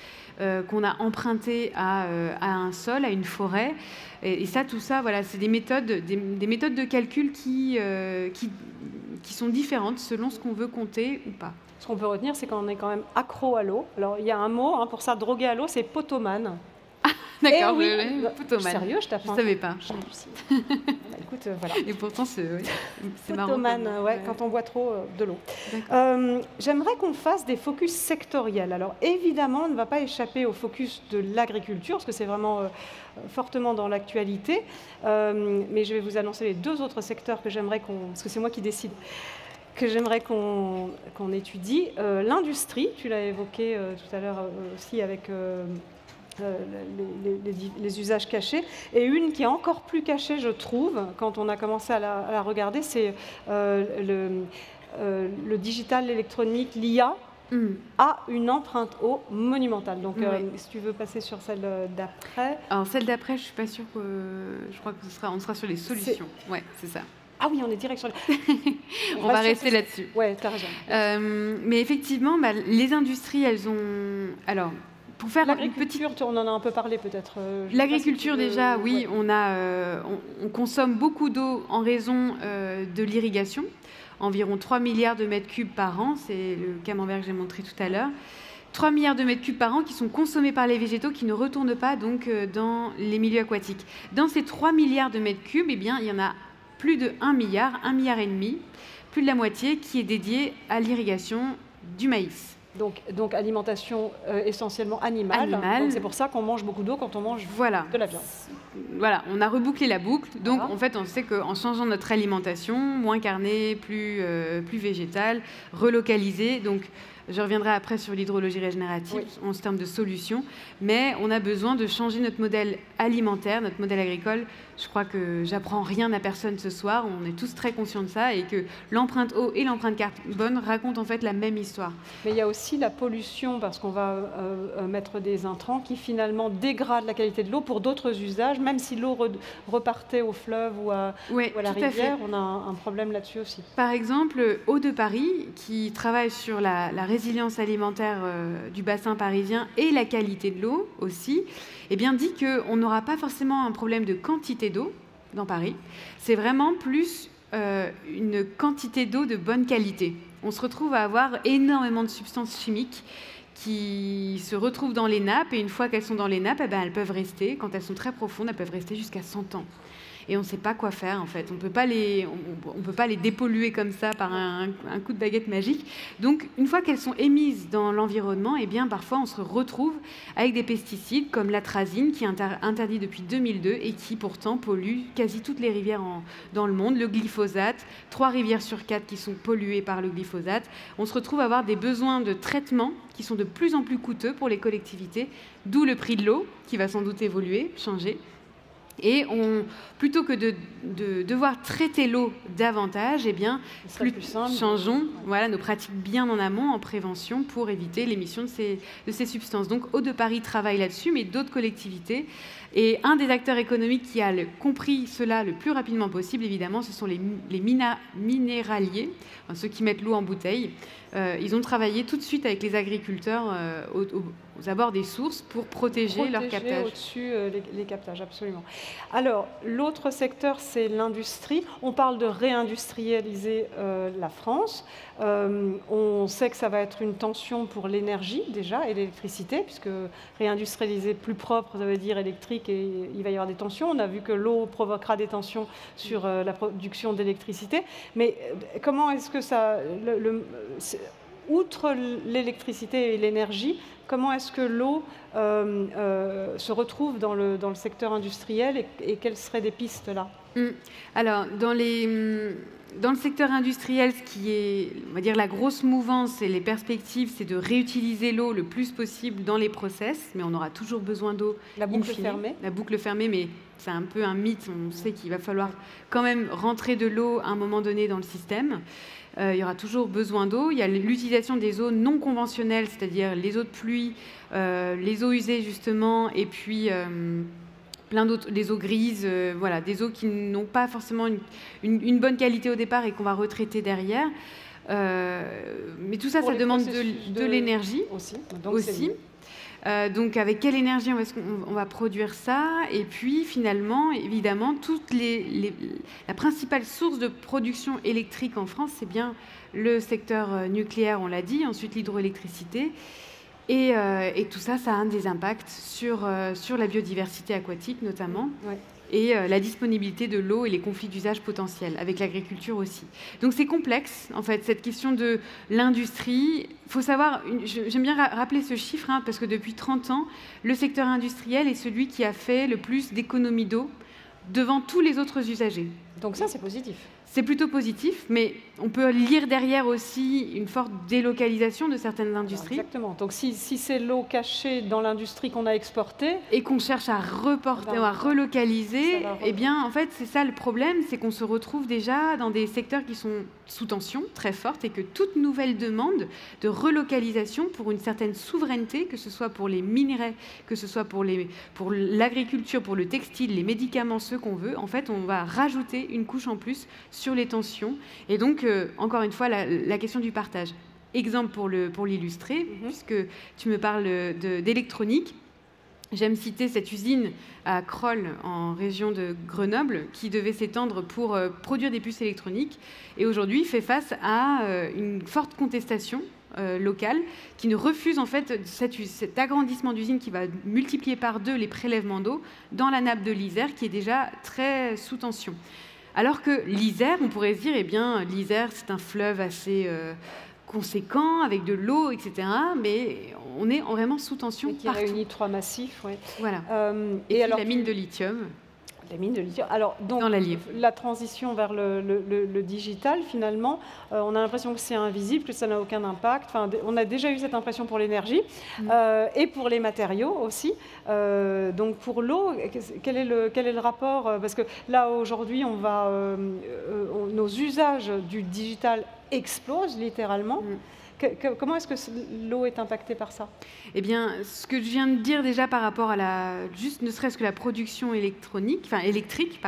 qu'on a empruntée à un sol, à une forêt? Et ça, tout ça, voilà, c'est des méthodes de calcul qui sont différentes selon ce qu'on veut compter ou pas. Ce qu'on peut retenir, c'est qu'on est quand même accro à l'eau. Alors, il y a un mot pour ça, drogué à l'eau, c'est potomane. D'accord, oui, potomane. Sérieux, je t'apprends. Je ne savais pas. Écoute, voilà. Et pourtant, c'est marrant. Potomane, quand on boit trop de l'eau. J'aimerais qu'on fasse des focus sectoriels. Alors, évidemment, on ne va pas échapper au focus de l'agriculture, parce que c'est vraiment fortement dans l'actualité. Mais je vais vous annoncer les 2 autres secteurs que j'aimerais parce que c'est moi qui décide, que j'aimerais qu'on étudie. L'industrie, tu l'as évoqué tout à l'heure aussi avec les usages cachés. Et une qui est encore plus cachée, je trouve, quand on a commencé à la regarder, c'est le digital, l'électronique, l'IA. A une empreinte eau monumentale. Donc, si tu veux passer sur celle d'après. Alors, celle d'après, je ne suis pas sûre que... Je crois qu'on sera sur les solutions. Oui, c'est ça. Ah oui, on est direct sur les... On va rester là-dessus. Oui, tu as raison. Mais effectivement, les industries, elles ont... Alors, pour faire l'agriculture, on en a un peu parlé peut-être. L'agriculture, déjà, oui, on consomme beaucoup d'eau en raison de l'irrigation. Environ 3 milliards de mètres cubes par an, c'est le camembert que j'ai montré tout à l'heure. 3 milliards de mètres cubes par an qui sont consommés par les végétaux, qui ne retournent pas donc dans les milieux aquatiques. Dans ces 3 milliards de mètres cubes, eh bien, il y en a plus de 1 milliard et demi, plus de la moitié qui est dédiée à l'irrigation du maïs. Donc alimentation essentiellement animale. Donc c'est pour ça qu'on mange beaucoup d'eau quand on mange de la viande. Voilà, on a rebouclé la boucle. Donc en fait, on sait qu'en changeant notre alimentation, moins carnée, plus végétale, relocalisée, donc Je reviendrai après sur l'hydrologie régénérative en termes de solutions, mais on a besoin de changer notre modèle alimentaire, notre modèle agricole. Je crois que j'apprends rien à personne ce soir, on est tous très conscients de ça, et que l'empreinte eau et l'empreinte carbone racontent en fait la même histoire. Mais il y a aussi la pollution, parce qu'on va mettre des intrants qui finalement dégradent la qualité de l'eau pour d'autres usages, même si l'eau repartait au fleuve ou à la rivière, on a un problème là-dessus aussi. Par exemple, Eau de Paris, qui travaille sur la résilience alimentaire du bassin parisien et la qualité de l'eau aussi, eh bien, dit qu'on n'aura pas forcément un problème de quantité d'eau dans Paris, c'est vraiment plus une quantité d'eau de bonne qualité. On se retrouve à avoir énormément de substances chimiques qui se retrouvent dans les nappes, et une fois qu'elles sont dans les nappes, eh ben, elles peuvent rester, quand elles sont très profondes, elles peuvent rester jusqu'à 100 ans. Et on ne sait pas quoi faire, en fait. On ne peut pas les dépolluer comme ça par un coup de baguette magique. Donc, une fois qu'elles sont émises dans l'environnement, eh bien, parfois, on se retrouve avec des pesticides comme l'atrazine, qui est interdit depuis 2002 et qui, pourtant, pollue quasi toutes les rivières dans le monde. Le glyphosate, 3 rivières sur 4 qui sont polluées par le glyphosate. On se retrouve à avoir des besoins de traitement qui sont de plus en plus coûteux pour les collectivités, d'où le prix de l'eau, qui va sans doute évoluer, changer. Et plutôt que de devoir traiter l'eau davantage, eh bien, changeons nos pratiques bien en amont, en prévention, pour éviter l'émission de ces substances. Donc, Eau de Paris travaille là-dessus, mais d'autres collectivités. Et un des acteurs économiques qui a compris cela le plus rapidement possible, évidemment, ce sont les minéraliers, enfin, ceux qui mettent l'eau en bouteille. Ils ont travaillé tout de suite avec les agriculteurs aux abords des sources pour protéger leur captage. Au-dessus les captages, absolument. Alors, l'autre secteur, c'est l'industrie. On parle de réindustrialiser la France. On sait que ça va être une tension pour l'énergie, déjà, et l'électricité, puisque réindustrialiser plus propre, ça veut dire électrique, et il va y avoir des tensions. On a vu que l'eau provoquera des tensions sur la production d'électricité. Mais comment est-ce que ça... outre l'électricité et l'énergie, comment est-ce que l'eau se retrouve dans le secteur industriel, et quelles seraient des pistes là? Alors, dans le secteur industriel, ce qui est, on va dire, la grosse mouvance et les perspectives, c'est de réutiliser l'eau le plus possible dans les process, mais on aura toujours besoin d'eau. La boucle fermée. La boucle fermée, mais c'est un peu un mythe. On sait qu'il va falloir quand même rentrer de l'eau à un moment donné dans le système. Il y aura toujours besoin d'eau. Il y a l'utilisation des eaux non conventionnelles, c'est-à-dire les eaux de pluie, les eaux usées justement, et puis plein d'autres, les eaux grises, voilà, des eaux qui n'ont pas forcément une bonne qualité au départ et qu'on va retraiter derrière. Mais tout ça, ça demande de l'énergie aussi. Donc, avec quelle énergie on va produire ça? Et puis, finalement, évidemment, la principale source de production électrique en France, c'est bien le secteur nucléaire, on l'a dit, ensuite l'hydroélectricité. Et tout ça, ça a des impacts sur la biodiversité aquatique, notamment. Ouais. Et la disponibilité de l'eau et les conflits d'usage potentiels, avec l'agriculture aussi. Donc c'est complexe, en fait, cette question de l'industrie. Il faut savoir, j'aime bien rappeler ce chiffre, parce que depuis 30 ans, le secteur industriel est celui qui a fait le plus d'économies d'eau devant tous les autres usagers. Donc ça, c'est positif. C'est plutôt positif, mais on peut lire derrière aussi une forte délocalisation de certaines industries. Exactement. Donc si c'est l'eau cachée dans l'industrie qu'on a exportée... Et qu'on cherche à reporter, à relocaliser, eh bien, en fait, c'est ça le problème, c'est qu'on se retrouve déjà dans des secteurs qui sont sous tension très forte, et que toute nouvelle demande de relocalisation pour une certaine souveraineté, que ce soit pour les minerais, que ce soit pour l'agriculture, pour le textile, les médicaments, ceux qu'on veut, en fait, on va rajouter une couche en plus sur les tensions. Et donc, encore une fois, la question du partage. Exemple pour l'illustrer, puisque tu me parles d'électronique. J'aime citer cette usine à Crolles, en région de Grenoble, qui devait s'étendre pour produire des puces électroniques, et aujourd'hui fait face à une forte contestation locale, qui ne refuse en fait cet agrandissement d'usine qui va multiplier par 2 les prélèvements d'eau dans la nappe de l'Isère, qui est déjà très sous tension. Alors que l'Isère, on pourrait se dire, eh bien, l'Isère, c'est un fleuve assez conséquent, avec de l'eau, etc. Mais on est vraiment sous tension qui réunit 3 massifs, oui. Voilà. Et alors, la mine de lithium. Les mines de lithium. Alors, donc, dans l'Allier. La transition vers le digital, finalement, on a l'impression que c'est invisible, que ça n'a aucun impact. Enfin, on a déjà eu cette impression pour l'énergie et pour les matériaux aussi. Donc, pour l'eau, quel est le rapport? Parce que là, aujourd'hui, nos usages du digital explosent littéralement. Comment est-ce que l'eau est impactée par ça? Eh bien, ce que je viens de dire déjà par rapport à juste ne serait-ce que la production électrique,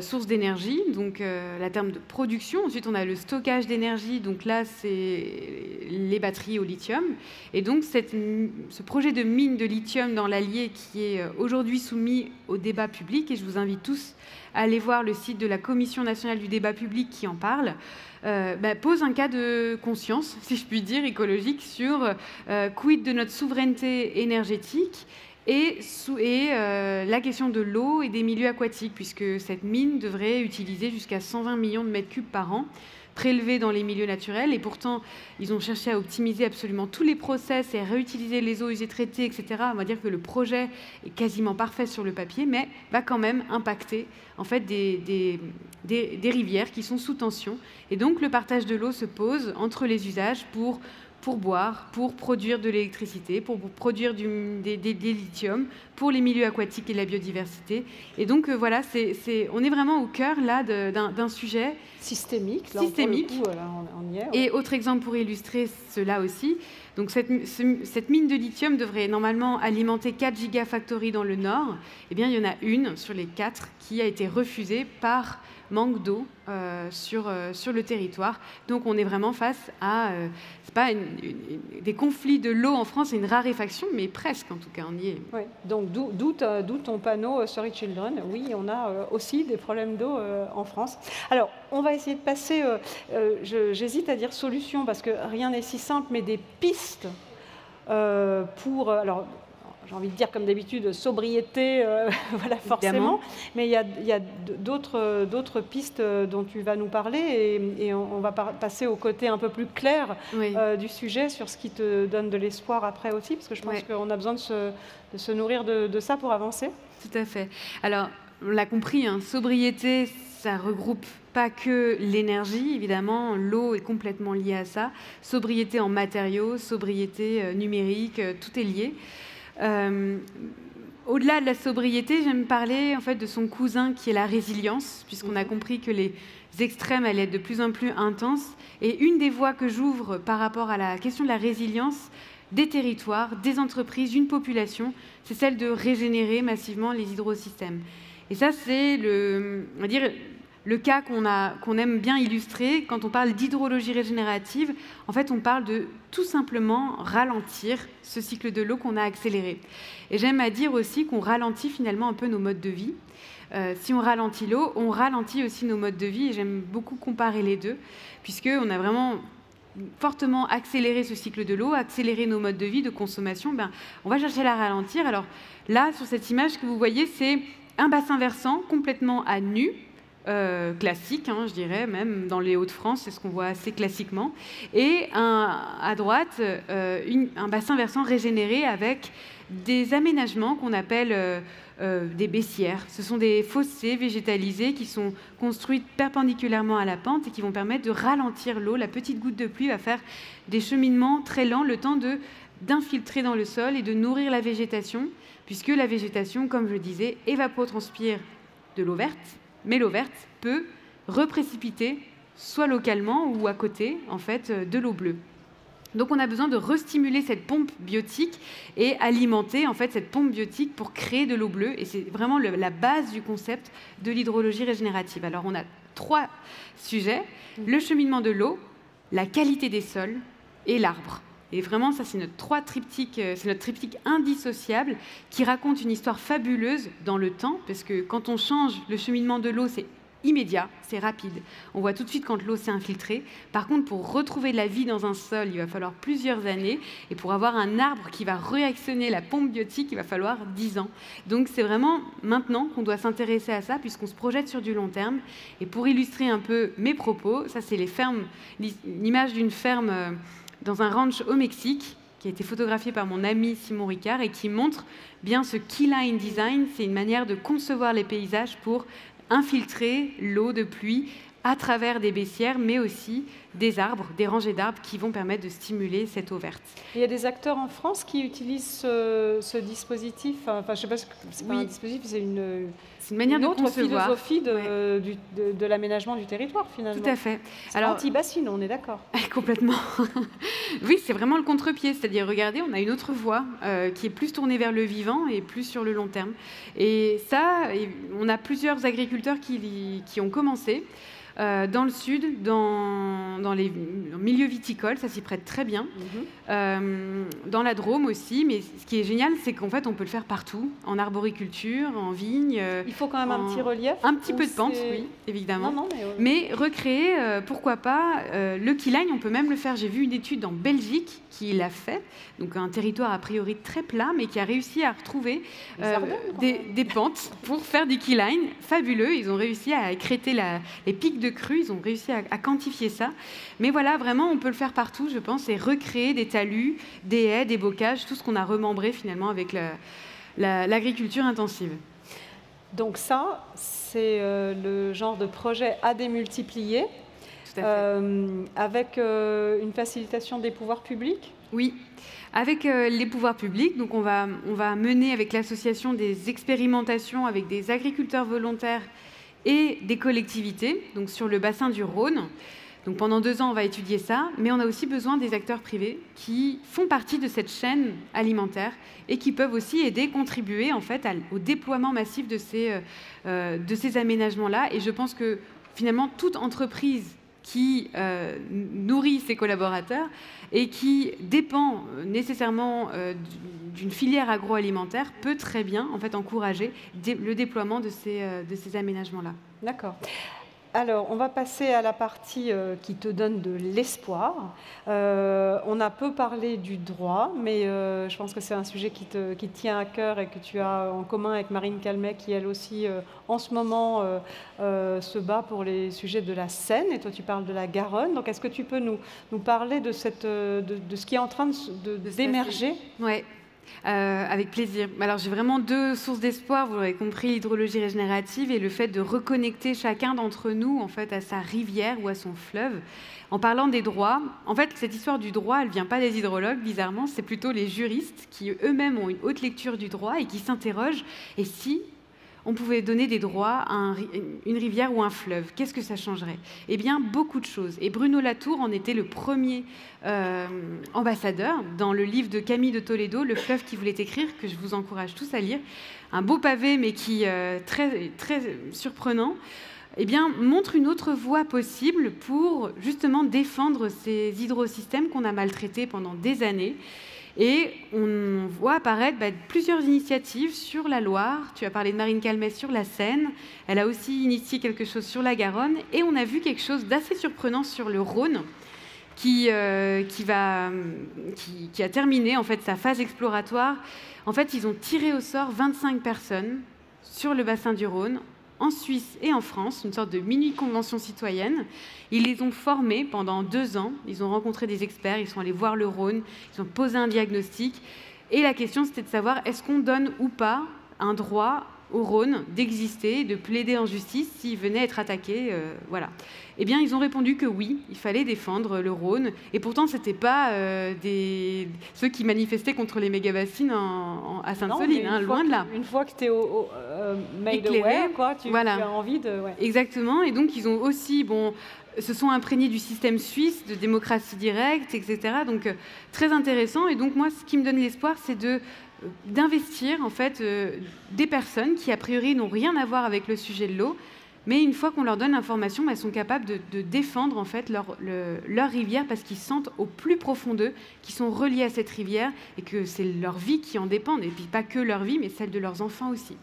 source d'énergie, donc la terme de production. Ensuite, on a le stockage d'énergie, donc là, c'est les batteries au lithium. Et donc, ce projet de mine de lithium dans l'Allier qui est aujourd'hui soumis au débat public, et je vous invite tous à aller voir le site de la Commission nationale du débat public qui en parle, pose un cas de conscience, si je puis dire, écologique, sur quid de notre souveraineté énergétique et la question de l'eau et des milieux aquatiques, puisque cette mine devrait utiliser jusqu'à 120 millions de mètres cubes par an, prélevés dans les milieux naturels, et pourtant ils ont cherché à optimiser absolument tous les process et à réutiliser les eaux usées traitées, etc. On va dire que le projet est quasiment parfait sur le papier, mais va quand même impacter en fait des rivières qui sont sous tension. Et donc le partage de l'eau se pose entre les usages pour boire, pour produire de l'électricité, pour produire des lithiums, pour les milieux aquatiques et la biodiversité. Et donc voilà, on est vraiment au cœur là d'un sujet systémique. Là, systémique. Pour le coup, là, on y est, ouais. Et autre exemple pour illustrer cela aussi, donc cette mine de lithium devrait normalement alimenter 4 gigafactories dans le Nord. Eh bien, il y en a une sur les 4 qui a été refusée par manque d'eau sur le territoire. Donc on est vraiment face à, c'est pas des conflits de l'eau en France, c'est une raréfaction, mais presque en tout cas, on y est. Ouais, donc d'où ton panneau Sorry Children. Oui, on a aussi des problèmes d'eau en France. Alors, on va essayer de passer, j'hésite à dire solution, parce que rien n'est si simple, mais des pistes pour... alors, j'ai envie de dire, comme d'habitude, sobriété, voilà, forcément. Mais il y a d'autres pistes dont tu vas nous parler et on va passer au côté un peu plus clair du sujet, sur ce qui te donne de l'espoir après aussi, parce que je pense qu'on a besoin de se nourrir de ça pour avancer. Tout à fait. Alors, on l'a compris, hein, sobriété, ça regroupe pas que l'énergie, évidemment, l'eau est complètement liée à ça. Sobriété en matériaux, sobriété numérique, tout est lié. Au-delà de la sobriété, j'aime parler en fait de son cousin qui est la résilience, puisqu'on a compris que les extrêmes allaient être de plus en plus intenses. Et une des voies que j'ouvre par rapport à la question de la résilience des territoires, des entreprises, d'une population, c'est celle de régénérer massivement les hydrosystèmes. Et ça, c'est on va dire, le cas qu'on aime bien illustrer quand on parle d'hydrologie régénérative. En fait, on parle de tout simplement ralentir ce cycle de l'eau qu'on a accéléré. Et j'aime à dire aussi qu'on ralentit finalement un peu nos modes de vie. Si on ralentit l'eau, on ralentit aussi nos modes de vie. Et j'aime beaucoup comparer les deux, puisqu'on a vraiment fortement accéléré ce cycle de l'eau, accéléré nos modes de vie, de consommation. On va chercher à la ralentir. Alors là, sur cette image que vous voyez, c'est un bassin versant complètement à nu, classique, hein, je dirais, même dans les Hauts-de-France, c'est ce qu'on voit assez classiquement, et à droite, un bassin versant régénéré avec des aménagements qu'on appelle des baissières. Ce sont des fossés végétalisés qui sont construits perpendiculairement à la pente et qui vont permettre de ralentir l'eau. La petite goutte de pluie va faire des cheminements très lents, le temps d'infiltrer dans le sol et de nourrir la végétation, puisque la végétation, comme je le disais, évapotranspire de l'eau verte, mais l'eau verte peut reprécipiter, soit localement ou à côté, en fait, de l'eau bleue. Donc on a besoin de restimuler cette pompe biotique et alimenter en fait cette pompe biotique pour créer de l'eau bleue. Et c'est vraiment la base du concept de l'hydrologie régénérative. Alors on a 3 sujets, le cheminement de l'eau, la qualité des sols et l'arbre. Et vraiment, ça, c'est notre triptyque indissociable qui raconte une histoire fabuleuse dans le temps, parce que quand on change le cheminement de l'eau, c'est immédiat, c'est rapide. On voit tout de suite quand l'eau s'est infiltrée. Par contre, pour retrouver de la vie dans un sol, il va falloir plusieurs années. Et pour avoir un arbre qui va réactionner la pompe biotique, il va falloir 10 ans. Donc, c'est vraiment maintenant qu'on doit s'intéresser à ça, puisqu'on se projette sur du long terme. Et pour illustrer un peu mes propos, ça, c'est l'image d'une ferme dans un ranch au Mexique qui a été photographié par mon ami Simon Ricard et qui montre bien ce keyline design. C'est une manière de concevoir les paysages pour infiltrer l'eau de pluie à travers des baissières, mais aussi des arbres, des rangées d'arbres qui vont permettre de stimuler cette eau verte. Il y a des acteurs en France qui utilisent ce dispositif. Enfin, je ne sais pas, c'est pas un dispositif, c'est une manière de autre concevoir. Philosophie de l'aménagement du territoire, finalement. Tout à fait. Alors, anti-bassine, on est d'accord. Complètement. Oui, c'est vraiment le contre-pied. C'est-à-dire, regardez, on a une autre voie qui est plus tournée vers le vivant et plus sur le long terme. Et ça, on a plusieurs agriculteurs qui ont commencé. Dans le sud, dans les milieux viticoles, ça s'y prête très bien. Dans la Drôme aussi, mais ce qui est génial, c'est qu'en fait, on peut le faire partout, en arboriculture, en vigne. Il faut quand même un petit relief. Un petit peu de pente, oui, évidemment. Non, mais recréer, pourquoi pas, le keyline, on peut même le faire. J'ai vu une étude en Belgique qui l'a fait, donc un territoire a priori très plat, mais qui a réussi à retrouver des pentes pour faire du keyline fabuleux. Ils ont réussi à écréter les pics de crue, ils ont réussi à quantifier ça. Mais voilà, vraiment, on peut le faire partout, je pense, et recréer des talus, des haies, des bocages, tout ce qu'on a remembré finalement avec l'agriculture intensive. Donc ça, c'est le genre de projet à démultiplier. Avec une facilitation des pouvoirs publics? Oui, avec les pouvoirs publics. Donc on va mener avec l'association des expérimentations avec des agriculteurs volontaires et des collectivités, donc sur le bassin du Rhône. Donc pendant 2 ans, on va étudier ça, mais on a aussi besoin des acteurs privés qui font partie de cette chaîne alimentaire et qui peuvent aussi aider, contribuer en fait au déploiement massif de ces aménagements-là. Et je pense que finalement, toute entreprise qui nourrit ses collaborateurs et qui dépend nécessairement d'une filière agroalimentaire peut très bien en fait, encourager le déploiement de ces aménagements-là. D'accord. Alors, on va passer à la partie qui te donne de l'espoir. On a peu parlé du droit, mais je pense que c'est un sujet qui te tient à cœur et que tu as en commun avec Marine Calmet, qui elle aussi, en ce moment, se bat pour les sujets de la Seine. Et toi, tu parles de la Garonne. Donc, est-ce que tu peux nous parler de ce qui est en train d'émerger? Oui. Avec plaisir. Alors j'ai vraiment 2 sources d'espoir, vous l'aurez compris, l'hydrologie régénérative et le fait de reconnecter chacun d'entre nous en fait, à sa rivière ou à son fleuve. En parlant des droits, en fait cette histoire du droit, elle ne vient pas des hydrologues, bizarrement, c'est plutôt les juristes qui eux-mêmes ont une haute lecture du droit et qui s'interrogent, et si on pouvait donner des droits à une rivière ou un fleuve, qu'est-ce que ça changerait? Eh bien, beaucoup de choses. Et Bruno Latour en était le premier ambassadeur dans le livre de Camille de Toledo, Le fleuve qui voulait écrire, que je vous encourage tous à lire. Un beau pavé, mais qui très, très surprenant. Eh bien, montre une autre voie possible pour justement défendre ces hydrosystèmes qu'on a maltraités pendant des années. Et on voit apparaître plusieurs initiatives sur la Loire. Tu as parlé de Marine Calmet sur la Seine. Elle a aussi initié quelque chose sur la Garonne. Et on a vu quelque chose d'assez surprenant sur le Rhône, qui a terminé en fait, sa phase exploratoire. En fait, ils ont tiré au sort 25 personnes sur le bassin du Rhône, en Suisse et en France, une sorte de mini-convention citoyenne. Ils les ont formés pendant 2 ans. Ils ont rencontré des experts, ils sont allés voir le Rhône, ils ont posé un diagnostic. Et la question, c'était de savoir, est-ce qu'on donne ou pas un droit au Rhône d'exister, de plaider en justice s'il venait à être attaqué, voilà. Eh bien, ils ont répondu que oui, il fallait défendre le Rhône. Et pourtant, ce n'étaient pas ceux qui manifestaient contre les méga-bassines à Sainte-Soline, hein, loin de là. Une fois que tu es made aware, quoi, tu as envie de... Ouais. Exactement. Et donc, ils ont aussi... se sont imprégnés du système suisse de démocratie directe, etc. Donc, très intéressant. Et donc, moi, ce qui me donne l'espoir, c'est d'investir, en fait, des personnes qui, a priori, n'ont rien à voir avec le sujet de l'eau, mais une fois qu'on leur donne l'information, elles sont capables de défendre, en fait, leur rivière parce qu'ils sentent au plus profond d'eux qu'ils sont reliés à cette rivière et que c'est leur vie qui en dépend. Et puis, pas que leur vie, mais celle de leurs enfants aussi.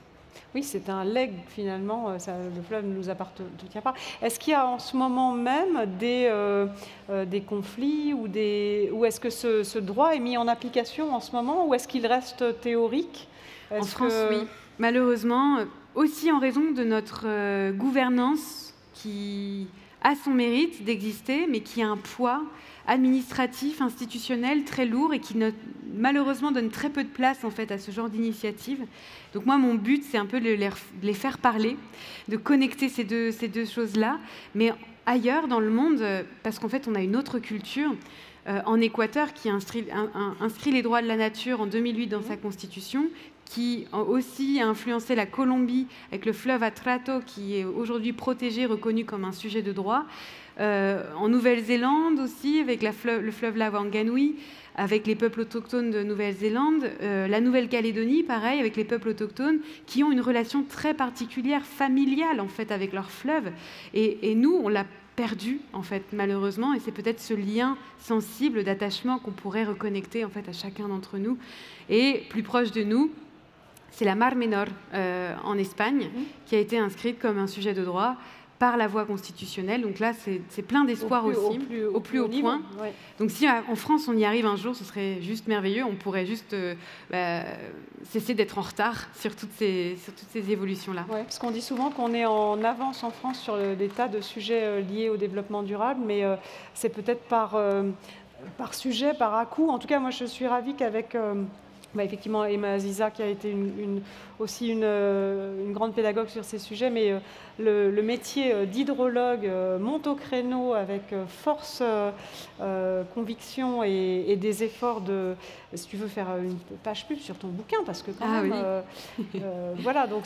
Oui, c'est un legs finalement, le fleuve ne nous appartient pas. Est-ce qu'il y a en ce moment même des conflits ou est-ce que ce droit est mis en application en ce moment ou est-ce qu'il reste théorique? En France, oui. Malheureusement, aussi en raison de notre gouvernance qui a son mérite d'exister, mais qui a un poids administratif, institutionnel très lourd et qui malheureusement donne très peu de place en fait à ce genre d'initiative. Donc moi, mon but, c'est un peu de les faire parler, de connecter ces deux choses-là, mais ailleurs dans le monde, parce qu'en fait, on a une autre culture. En Équateur, qui a inscrit les droits de la nature en 2008 dans sa constitution, qui aussi a influencé la Colombie avec le fleuve Atrato, qui est aujourd'hui protégé, reconnu comme un sujet de droit. En Nouvelle-Zélande aussi, avec le fleuve Lawanganui, avec les peuples autochtones de Nouvelle-Zélande. La Nouvelle-Calédonie, pareil, avec les peuples autochtones, qui ont une relation très particulière, familiale, en fait, avec leur fleuve. Et nous, on l'a perdu, en fait, malheureusement, et c'est peut-être ce lien sensible d'attachement qu'on pourrait reconnecter, en fait, à chacun d'entre nous. Et plus proche de nous, c'est la Mar Menor en Espagne, qui a été inscrite comme un sujet de droit par la voie constitutionnelle. Donc là, c'est plein d'espoir aussi, au plus haut point. Ouais. Donc si en France, on y arrive un jour, ce serait juste merveilleux. On pourrait juste cesser d'être en retard sur toutes ces évolutions-là. Ouais, parce qu'on dit souvent qu'on est en avance en France sur des tas de sujets liés au développement durable, mais c'est peut-être par sujet, par à-coup. En tout cas, moi, je suis ravie qu'avec... effectivement, Emma Aziza, qui a été aussi une grande pédagogue sur ces sujets, mais le métier d'hydrologue monte au créneau avec force, conviction et des efforts si tu veux faire une page pub sur ton bouquin, parce que quand même, oui. Voilà, donc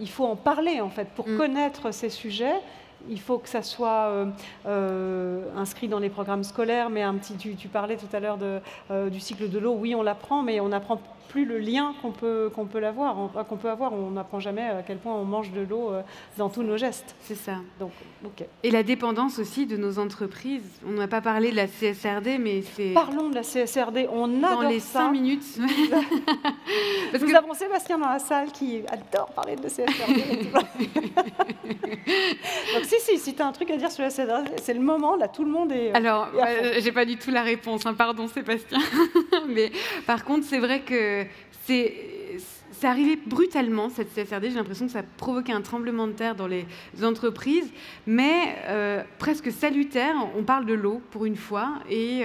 il faut en parler, en fait, pour connaître ces sujets. Il faut que ça soit inscrit dans les programmes scolaires, mais tu parlais tout à l'heure du cycle de l'eau. Oui, on l'apprend, mais on n'apprend plus le lien qu'on peut avoir. On n'apprend jamais à quel point on mange de l'eau dans tous nos gestes. C'est ça. Donc, okay. Et la dépendance aussi de nos entreprises. On n'a pas parlé de la CSRD, mais c'est... Parlons de la CSRD, on adore ça. Dans les 5 minutes. Nous avons Sébastien dans la salle qui adore parler de la CSRD. Donc si tu as un truc à dire sur la CSRD, c'est le moment, là, tout le monde est... Alors, j'ai pas du tout la réponse, hein, pardon Sébastien. Mais par contre, c'est vrai que c'est arrivé brutalement, cette CSRD. J'ai l'impression que ça a provoqué un tremblement de terre dans les entreprises, mais presque salutaire. On parle de l'eau pour une fois, et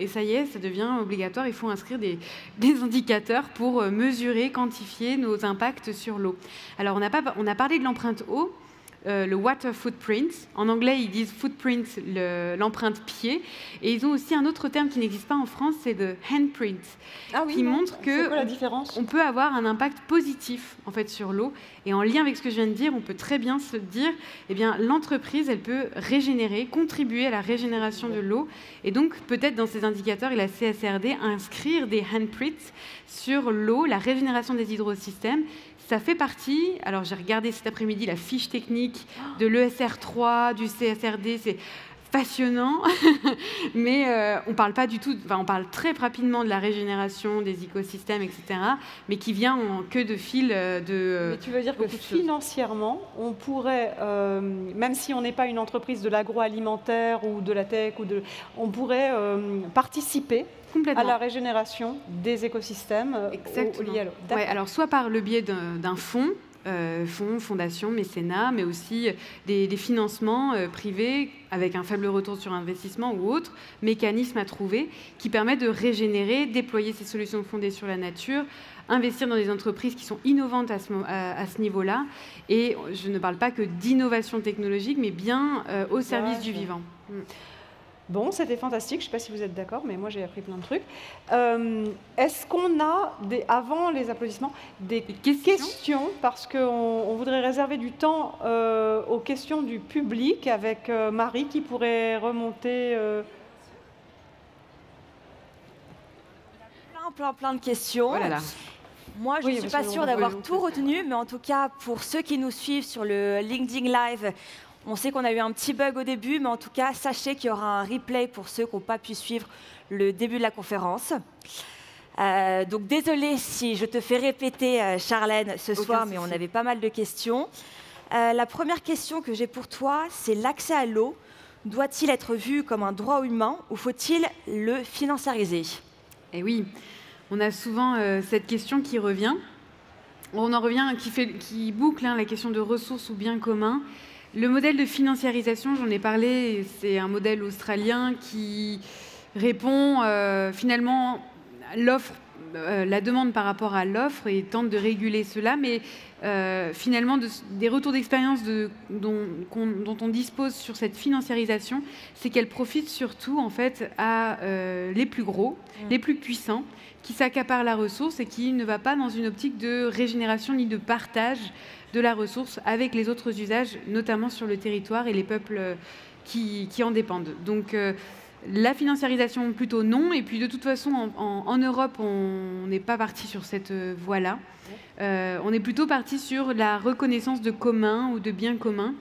ça y est, ça devient obligatoire. Il faut inscrire des indicateurs pour mesurer, quantifier nos impacts sur l'eau. Alors, on a parlé de l'empreinte eau. Le water footprint. En anglais, ils disent footprint, l'empreinte pied. Et ils ont aussi un autre terme qui n'existe pas en France, c'est le handprint, qui montre qu'on peut avoir un impact positif en fait, sur l'eau. Et en lien avec ce que je viens de dire, on peut très bien se dire, eh bien, l'entreprise, elle peut régénérer, contribuer à la régénération de l'eau. Et donc, peut-être dans ces indicateurs et la CSRD, inscrire des handprints sur l'eau, la régénération des hydrosystèmes. Ça fait partie, alors j'ai regardé cet après-midi la fiche technique de l'ESR3, du CSRD, c'est passionnant, mais on parle pas du tout, on parle très rapidement de la régénération des écosystèmes, etc., mais qui vient en queue de fil de... Mais tu veux dire que financièrement, on pourrait, même si on n'est pas une entreprise de l'agroalimentaire ou de la tech, on pourrait participer à la régénération des écosystèmes liés à l'eau. Ouais, alors soit par le biais d'un fonds, fondation, mécénat, mais aussi des financements privés avec un faible retour sur investissement ou autres mécanismes à trouver qui permettent de régénérer, déployer ces solutions fondées sur la nature, investir dans des entreprises qui sont innovantes à ce niveau-là. Et je ne parle pas que d'innovation technologique, mais bien au service du vivant. Bon, c'était fantastique. Je ne sais pas si vous êtes d'accord, mais moi, j'ai appris plein de trucs. Est-ce qu'on a, avant les applaudissements, des questions parce qu'on voudrait réserver du temps aux questions du public avec Marie qui pourrait remonter... Plein de questions. Oh là là. Moi, je ne suis pas sûre d'avoir tout retenu, mais en tout cas, pour ceux qui nous suivent sur le LinkedIn Live, on sait qu'on a eu un petit bug au début, mais en tout cas, sachez qu'il y aura un replay pour ceux qui n'ont pas pu suivre le début de la conférence. Donc, désolée si je te fais répéter, Charlène, ce soir, mais on avait pas mal de questions. La première question que j'ai pour toi, c'est l'accès à l'eau. Doit-il être vu comme un droit humain ou faut-il le financiariser ? Eh oui, on a souvent cette question qui revient. On en revient, qui boucle la question de ressources ou biens communs. Le modèle de financiarisation, j'en ai parlé, c'est un modèle australien qui répond finalement la demande par rapport à l'offre et tente de réguler cela, mais finalement des retours d'expérience dont on dispose sur cette financiarisation, c'est qu'elle profite surtout en fait à les plus gros, les plus puissants, qui s'accaparent la ressource et qui ne va pas dans une optique de régénération ni de partage de la ressource avec les autres usages, notamment sur le territoire et les peuples qui en dépendent. Donc la financiarisation, plutôt non. Et puis, de toute façon, en Europe, on n'est pas parti sur cette voie-là. On est plutôt parti sur la reconnaissance de communs ou de biens communs,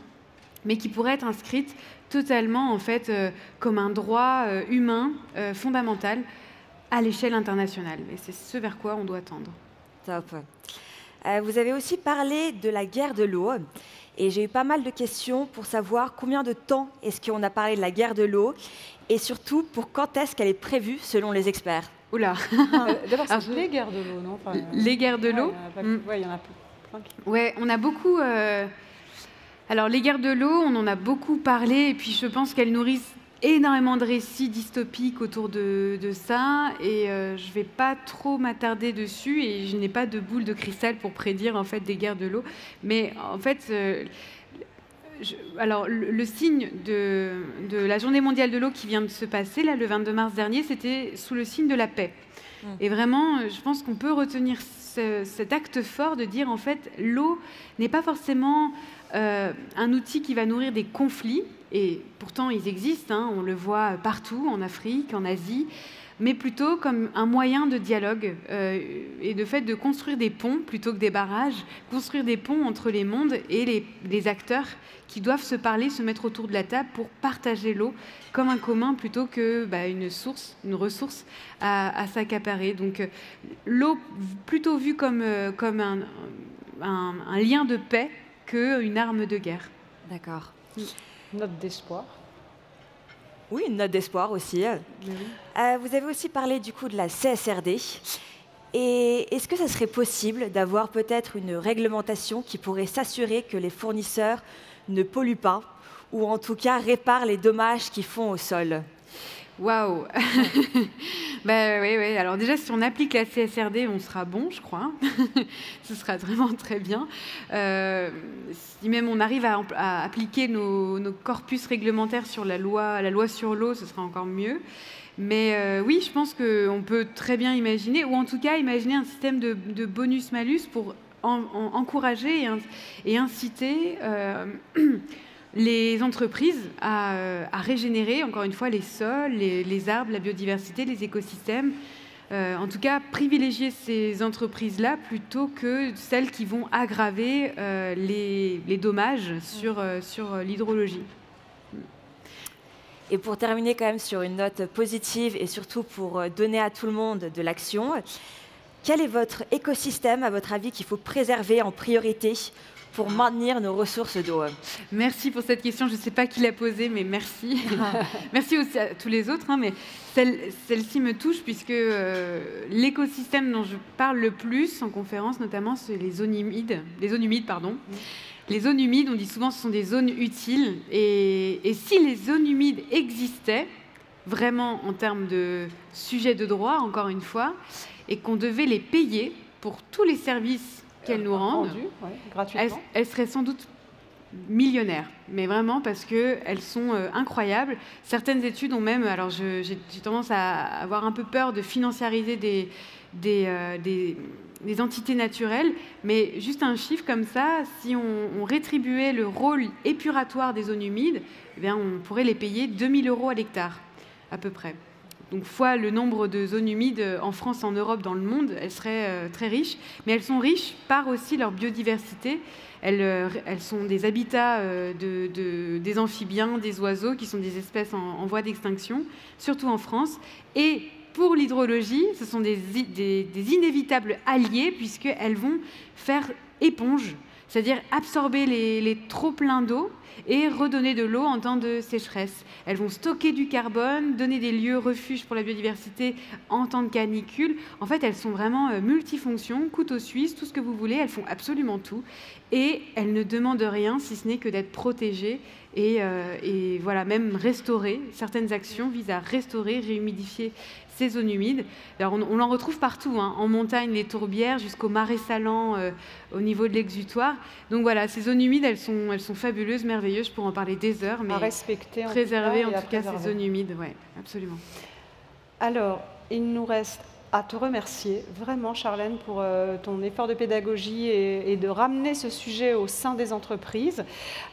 mais qui pourrait être inscrite totalement, en fait, comme un droit humain fondamental à l'échelle internationale. Et c'est ce vers quoi on doit tendre. Top. Vous avez aussi parlé de la guerre de l'eau. Et j'ai eu pas mal de questions pour savoir combien de temps est-ce qu'on a parlé de la guerre de l'eau et surtout pour quand est-ce qu'elle est prévue selon les experts. Oula. D'abord, c'est les guerres de l'eau, non? Les guerres de l'eau. Oui, il y en a plein. Ouais, on a beaucoup. Alors, les guerres de l'eau, on en a beaucoup parlé, et puis je pense qu'elles nourrissent énormément de récits dystopiques autour de ça, et je ne vais pas trop m'attarder dessus, et je n'ai pas de boule de cristal pour prédire en fait des guerres de l'eau. Mais en fait, alors le signe de la Journée mondiale de l'eau qui vient de se passer là, le 22 mars dernier, c'était sous le signe de la paix. Et vraiment, je pense qu'on peut retenir cet acte fort de dire en fait, l'eau n'est pas forcément un outil qui va nourrir des conflits. Et pourtant, ils existent, hein, on le voit partout, en Afrique, en Asie, mais plutôt comme un moyen de dialogue et de fait de construire des ponts plutôt que des barrages, construire des ponts entre les mondes et les acteurs qui doivent se parler, se mettre autour de la table pour partager l'eau comme un commun plutôt que une ressource à s'accaparer. Donc l'eau plutôt vue comme un lien de paix qu'une arme de guerre. D'accord. Note d'espoir. Oui, une note d'espoir aussi. Oui. Vous avez aussi parlé du coup de la CSRD. Et est-ce que ça serait possible d'avoir peut-être une réglementation qui pourrait s'assurer que les fournisseurs ne polluent pas ou en tout cas réparent les dommages qu'ils font au sol? Waouh. Oui. Alors déjà, si on applique la CSRD, on sera bon, je crois. Ce sera vraiment très bien. Si même on arrive à appliquer nos corpus réglementaires sur la loi sur l'eau, ce sera encore mieux. Mais oui, je pense qu'on peut très bien imaginer, ou en tout cas imaginer un système de bonus-malus pour encourager et inciter les entreprises à régénérer, encore une fois, les sols, les arbres, la biodiversité, les écosystèmes. En tout cas, privilégier ces entreprises-là plutôt que celles qui vont aggraver les dommages sur l'hydrologie. Et pour terminer quand même sur une note positive et surtout pour donner à tout le monde de l'action, quel est votre écosystème, à votre avis, qu'il faut préserver en priorité pour maintenir nos ressources d'eau? Merci pour cette question. Je ne sais pas qui l'a posée, mais merci. Merci aussi à tous les autres, hein, mais celle-ci me touche puisque l'écosystème dont je parle le plus en conférence, notamment, c'est les zones humides. Les zones humides, pardon. Les zones humides, on dit souvent, ce sont des zones utiles. Et si les zones humides existaient, vraiment en termes de sujet de droit, encore une fois, et qu'on devait les payer pour tous les services qu'elles nous rendent, gratuitement, elles seraient sans doute millionnaires, mais vraiment parce qu'elles sont incroyables. Certaines études ont même, alors j'ai tendance à avoir un peu peur de financiariser des entités naturelles, mais juste un chiffre comme ça, si on rétribuait le rôle épuratoire des zones humides, eh bien, on pourrait les payer 2 000 € à l'hectare, à peu près. Donc, fois le nombre de zones humides en France, en Europe, dans le monde, elles seraient très riches. Mais elles sont riches par aussi leur biodiversité. Elles sont des habitats des amphibiens, des oiseaux, qui sont des espèces en voie d'extinction, surtout en France. Et pour l'hydrologie, ce sont des inévitables alliés, puisqu'elles vont faire éponge c'est-à-dire absorber les trop-pleins d'eau et redonner de l'eau en temps de sécheresse. Elles vont stocker du carbone, donner des lieux refuges pour la biodiversité en temps de canicule. En fait, elles sont vraiment multifonctions, couteau suisse, tout ce que vous voulez, elles font absolument tout. Et elles ne demandent rien, si ce n'est que d'être protégées et voilà, même restaurer. Certaines actions visent à restaurer, réhumidifier ces zones humides. Alors on en retrouve partout, hein, en montagne, les tourbières, jusqu'au marais salant au niveau de l'exutoire. Donc voilà, ces zones humides, elles sont fabuleuses, merveilleuses. Je pourrais en parler des heures, mais à respecter, préserver en tout cas ces zones humides, ouais, absolument. Alors, il nous reste à te remercier vraiment, Charlène, pour ton effort de pédagogie et de ramener ce sujet au sein des entreprises.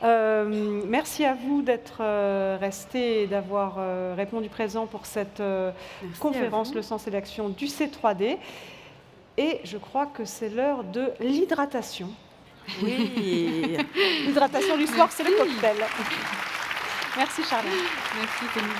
Merci à vous d'être restés et d'avoir répondu présent pour cette conférence Le sens et l'action du C3D. Et je crois que c'est l'heure de l'hydratation. Oui. L'hydratation du soir, c'est le cocktail. Merci, Charlène. Merci, Camille.